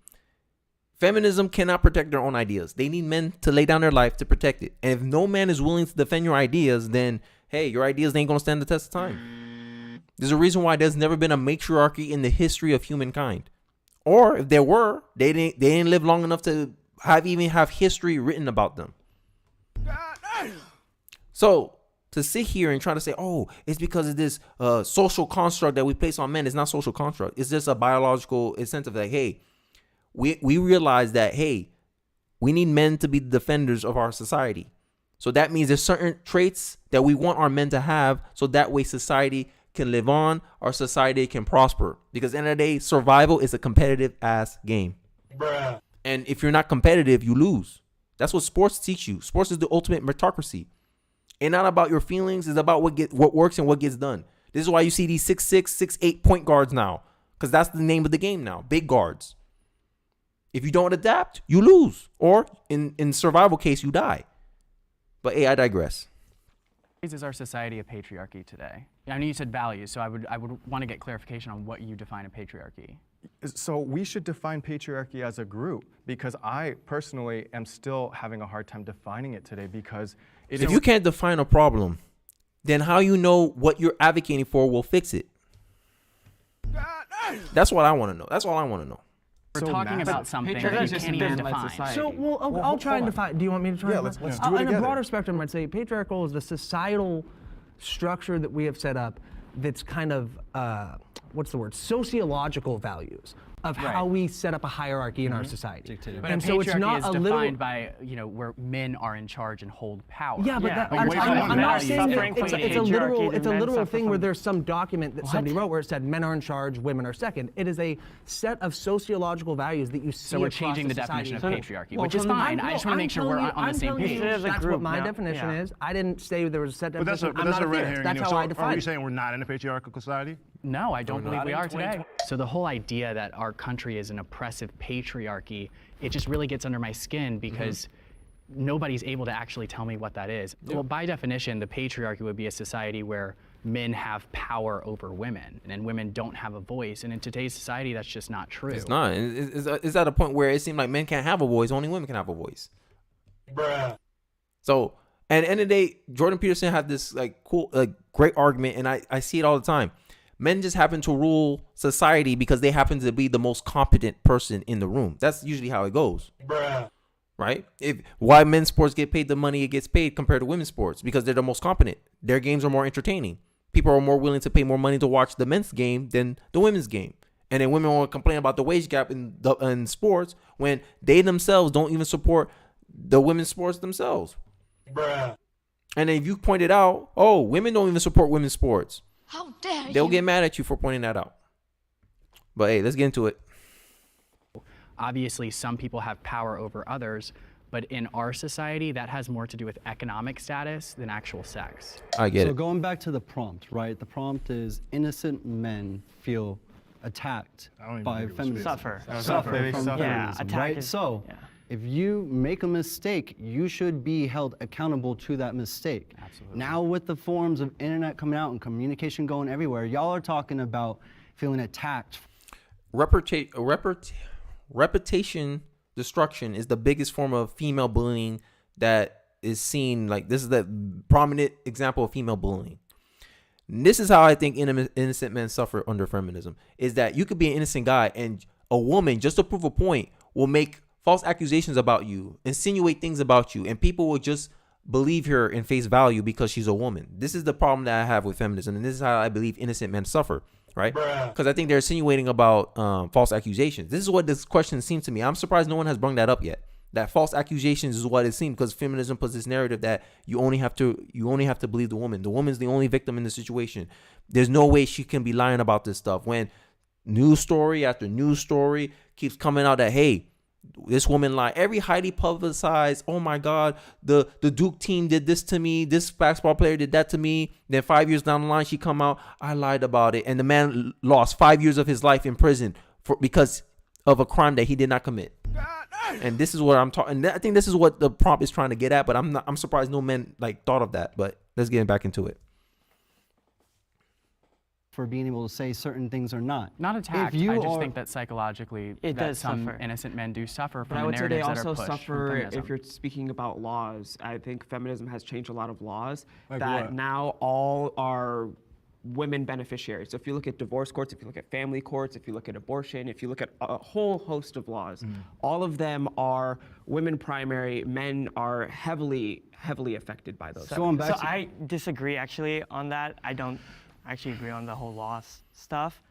Feminism cannot protect their own ideas. They need men to lay down their life to protect it. And if no man is willing to defend your ideas, then, hey, your ideas ain't going to stand the test of time. There's a reason why there's never been a matriarchy in the history of humankind. Or if there were, they didn't live long enough to even have history written about them. So to sit here and try to say, oh, it's because of this social construct that we place on men, it's not social construct. It's just a biological incentive. Like, hey, we realize that, hey, we need men to be the defenders of our society. So that means there's certain traits that we want our men to have, so that way society can live on, our society can prosper. Because at the end of the day, survival is a competitive ass game. Bruh. And if you're not competitive, you lose. That's what sports teach you. Sports is the ultimate meritocracy. It's not about your feelings. It's about what works and what gets done. This is why you see these 6'6", 6'8" point guards now. Because that's the name of the game now. Big guards. If you don't adapt, you lose. Or in survival case, you die. But hey, I digress. Is our society a patriarchy today? I know you said values, so I would want to get clarification on what you define a patriarchy. So we should define patriarchy as a group, because I personally am still having a hard time defining it today, because If you can't define a problem, then how you know what you're advocating for will fix it? That's what I want to know. That's all I want to know. We're talking about something that you can't even define. So, I'll try and define. Do you want me to try? Yeah, and let's define? do it In a together. broader spectrum, I'd say patriarchal is the societal structure that we have set up that's kind of, what's the word, sociological values of how we set up a hierarchy in our society. But And a so it's patriarchy not is a defined literal. by, where men are in charge and hold power. Yeah, but that, but I'm, you're I'm, talking I'm about not men saying suffering that from it's a literal, patriarchy, it's a men literal suffer thing where from- there's some document that somebody wrote where it said men are in charge, women are second. It is a set of sociological values that you see So we're across changing the society. definition of patriarchy, Well, which is from the- fine. I just want to make sure we're on the same page. As a That's group what my now, definition yeah. is. I didn't say there was a set But that's definition. a, I'm not a red theorist. herring. That's anyway. how So I are define we it. saying we're not in a patriarchal society? No, I don't believe we are today. So the whole idea that our country is an oppressive patriarchy, it just really gets under my skin because nobody's able to actually tell me what that is. Well, by definition, the patriarchy would be a society where men have power over women and women don't have a voice. And in today's society, that's just not true. It's not. It's at a point where it seems like men can't have a voice, only women can have a voice. Bruh. So, at the end of the day, Jordan Peterson had this like cool, great argument, and I see it all the time. Men just happen to rule society because they happen to be the most competent person in the room. That's usually how it goes. Bruh. Right? Why men's sports get paid the money it gets paid compared to women's sports? Because they're the most competent. Their games are more entertaining. People are more willing to pay more money to watch the men's game than the women's game. And then women will complain about the wage gap in sports when they themselves don't even support the women's sports themselves. Bruh. And then if you point it out, oh, women don't even support women's sports. How dare They'll you? get mad at you for pointing that out. But hey, let's get into it. Obviously, some people have power over others, but in our society, that has more to do with economic status than actual sex. I get So it. going back to the prompt, right? The prompt is innocent men feel attacked I don't even by think it was feminism. Suffer. Suffer from Suffer. Yeah, feminism, attack right? is- So yeah. if you make a mistake, you should be held accountable to that mistake. Absolutely. Now with the forms of internet coming out and communication going everywhere, y'all are talking about feeling attacked. Reputation destruction is the biggest form of female bullying that is seen. Like, this is the prominent example of female bullying. And this is how I think innocent men suffer under feminism, is that you could be an innocent guy and a woman, just to prove a point, will make false accusations about you, insinuate things about you, and people will just believe her in face value because she's a woman. This is the problem that I have with feminism, and this is how I believe innocent men suffer, right? Because I think they're insinuating about false accusations. This is what this question seems to me. I'm surprised no one has brought that up yet. That false accusations is what it seems, because feminism puts this narrative that you only have to believe the woman. The woman's the only victim in the situation. There's no way she can be lying about this stuff. When news story after news story keeps coming out that, hey, this woman lied. Every highly publicized, oh my God, the Duke team did this to me. This basketball player did that to me. Then 5 years down the line, she come out, I lied about it. And the man lost 5 years of his life in prison because of a crime that he did not commit. And this is what I'm talking. I think this is what the prompt is trying to get at, but I'm surprised no men like thought of that. But let's get back into it. For being able to say certain things or not. Not attacked. If you I just are- think that psychologically, It that does some suffer. innocent men do suffer from But I the would say they narratives that are also pushed from suffer feminism. if you're speaking about laws. I think feminism has changed a lot of laws Like that what? now all are women beneficiaries. So if you look at divorce courts, if you look at family courts, if you look at abortion, if you look at a whole host of laws, all of them are women primary. Men are heavily affected by those. Going back So to- I disagree actually on that. I don't actually agree on the whole loss stuff.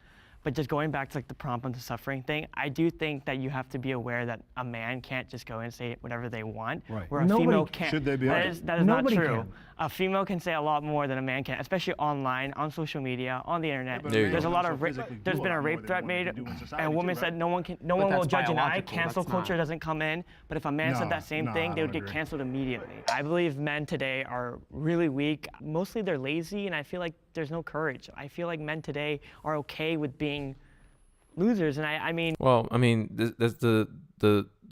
But just going back to like the prompt on the suffering thing, I do think that you have to be aware that a man can't just go and say whatever they want. Right. Where a Nobody female can. can't. Should they be That able is, to? that is not Nobody true. can. A female can say a lot more than a man can, especially online, on social media, on the internet. but There you There's go. a lot Also of rape. physically do There's a been lot a more rape than threat women made, do in society and a too, woman right? said no one But will that's judge an eye. biological, Cancel that's culture not- doesn't come in. But if a man No, said that same no, thing, I they would don't get agree. canceled immediately. I believe men today are really weak. Mostly they're lazy, and I feel like there's no courage. I feel like men today are okay with being losers, and I mean, Well, I mean, that's the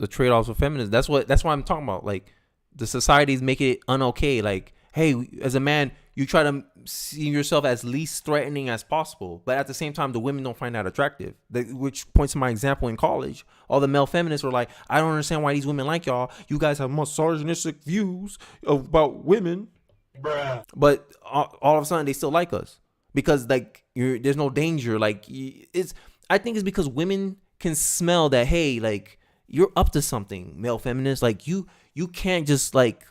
trade-offs of feminism. That's why I'm talking about. Like, the societies make it unokay. Like, hey, as a man, you try to see yourself as least threatening as possible, but at the same time, the women don't find that attractive. Which points to my example in college. All the male feminists were like, I don't understand why these women like y'all. You guys have misogynistic views about women, Bruh. but all of a sudden they still like us because like there's no danger. Like, I think it's because women can smell that, hey, like, you're up to something, male feminists. Like, you can't just like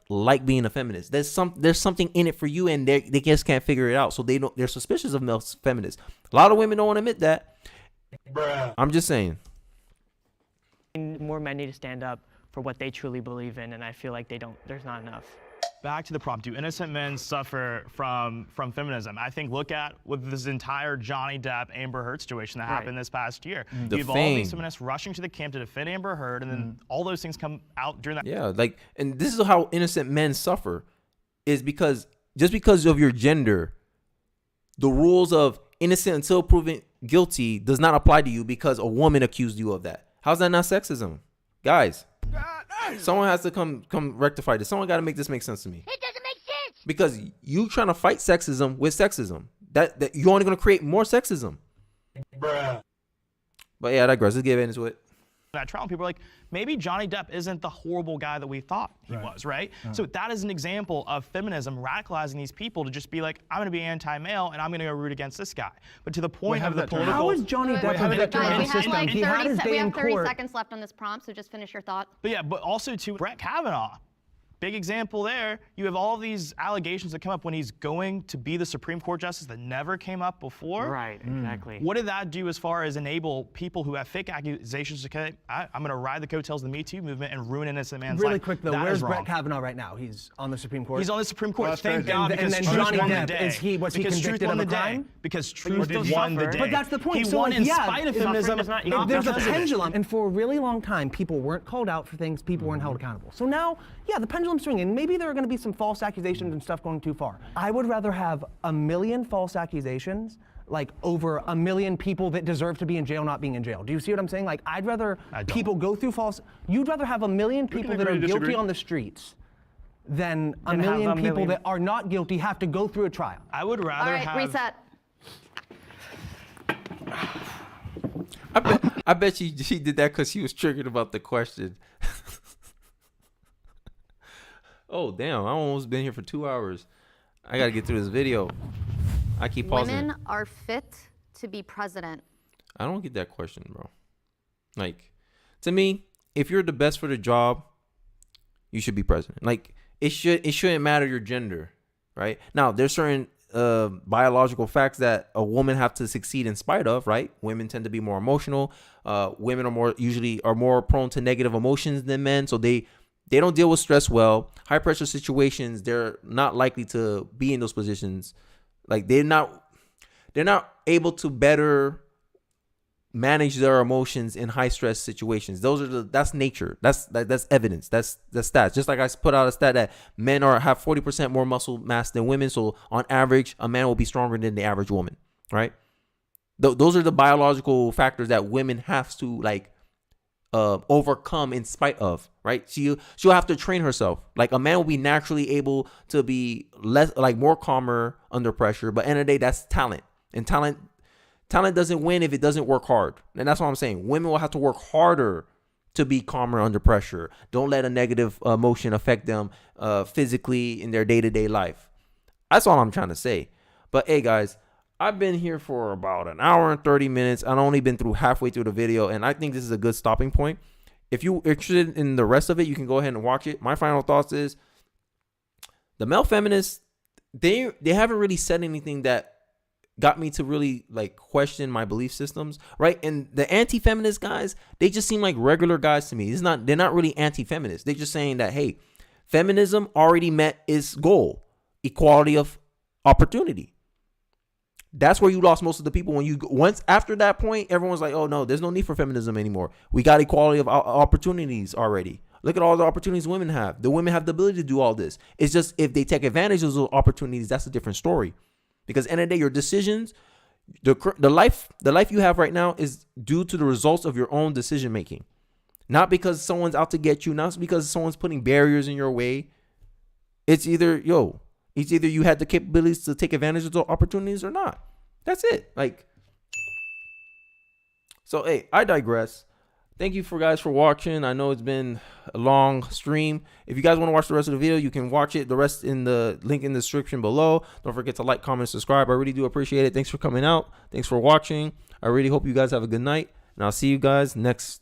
being a feminist. There's something in it for you, and they just can't figure it out. So they're suspicious of male feminists. A lot of women don't want to admit that. Bruh. I'm just saying. more men need to stand up for what they truly believe in, and I feel like there's not enough. Back to the prompt. Do innocent men suffer from feminism? I think look at with this entire Johnny Depp Amber Heard situation that happened this past year. The You have all fame. these feminists rushing to the camp to defend Amber Heard, and then all those things come out during that. Yeah, like, and this is how innocent men suffer, is because just because of your gender, the rules of innocent until proven guilty does not apply to you because a woman accused you of that. How's that not sexism, guys? Someone has to come rectify this. Someone got to make this make sense to me. It doesn't make sense. Because you trying to fight sexism with sexism. That you're only going to create more sexism. Bruh. But yeah, I digress. Let's get into it. That trial, and people are like, maybe Johnny Depp isn't the horrible guy that we thought he was, right? So that is an example of feminism radicalizing these people to just be like, I'm going to be anti-male and I'm going to go root against this guy. But to the point of the political... How is Johnny Depp a victim of the system? He had his day in We have 30 court. seconds left on this prompt, so just finish your thought. But yeah, but also to Brett Kavanaugh. Big example there. You have all these allegations that come up when he's going to be the Supreme Court justice that never came up before. Right, exactly. What did that do as far as enable people who have fake accusations to say, I'm going to ride the coattails of the Me Too movement and ruin an innocent man's life? Really quick though, That where's is wrong. Brett Kavanaugh right now? He's on the Supreme Court. He's on the Supreme Court. Well, Thank that's God, crazy. because And then truth Johnny won the Depp, day. was he Because truth convicted won of the a day. crime? Because But truth still won the suffer. day. But that's the point. He So, won like, in yeah, spite of if- feminism. does not not equal There's a because of it. pendulum, and for a really long time, people weren't called out for things, people weren't held accountable. So now, yeah, the pendulum's swinging. Maybe there are going to be some false accusations and stuff going too far. I would rather have 1 million false accusations, like over 1 million people that deserve to be in jail not being in jail. Do you see what I'm saying? Like, I'd rather people go through false. You'd rather have 1 million people that agree are to guilty disagree. on the streets than a Than have million a people million. that are not guilty have to go through a trial. I would All rather right, have... reset. I bet she did that because she was triggered about the question. Oh, damn. I almost been here for 2 hours. I got to get through this video. I keep pausing. Women are fit to be president. I don't get that question, bro. Like, to me, if you're the best for the job, you should be president. Like, it shouldn't matter your gender, right? Now, there's certain biological facts that a woman have to succeed in spite of, right? Women tend to be more emotional. Women are usually more prone to negative emotions than men, so they don't deal with stress well. High pressure situations, they're not likely to be in those positions. Like, they're not able to better manage their emotions in high stress situations. That's nature. That's evidence. That's stats. Just like I put out a stat that men have 40% more muscle mass than women. So on average, a man will be stronger than the average woman, right? Those are the biological factors that women have to overcome in spite of, right? She'll have to train herself. Like, a man will be naturally able to be more calmer under pressure, but end of the day, that's talent. And talent doesn't win if it doesn't work hard. And that's what I'm saying. Women will have to work harder to be calmer under pressure. Don't let a negative emotion affect them physically in their day-to-day life. That's all I'm trying to say. But hey, guys, I've been here for about 1 hour and 30 minutes. I've only been through halfway through the video, and I think this is a good stopping point. If you're interested in the rest of it, you can go ahead and watch it. My final thoughts is the male feminists, they haven't really said anything that got me to really question my belief systems, right? And the anti-feminist guys, they just seem like regular guys to me. They're not really anti-feminist. They're just saying that, hey, feminism already met its goal, equality of opportunity. That's where you lost most of the people. Once after that point, everyone's like, oh no, there's no need for feminism anymore. We got equality of opportunities already. Look at all the opportunities women have. The women have the ability to do all this. It's just if they take advantage of those opportunities, that's a different story. Because end of the day, your decisions, the life you have right now is due to the results of your own decision making. Not because someone's out to get you, not because someone's putting barriers in your way. It's either you had the capabilities to take advantage of those opportunities or not. That's it. So hey, I digress. Thank you guys for watching. I know it's been a long stream. If you guys want to watch the rest of the video, you can watch it. The rest in the link in the description below. Don't forget to like, comment, subscribe. I really do appreciate it. Thanks for coming out. Thanks for watching. I really hope you guys have a good night. And I'll see you guys next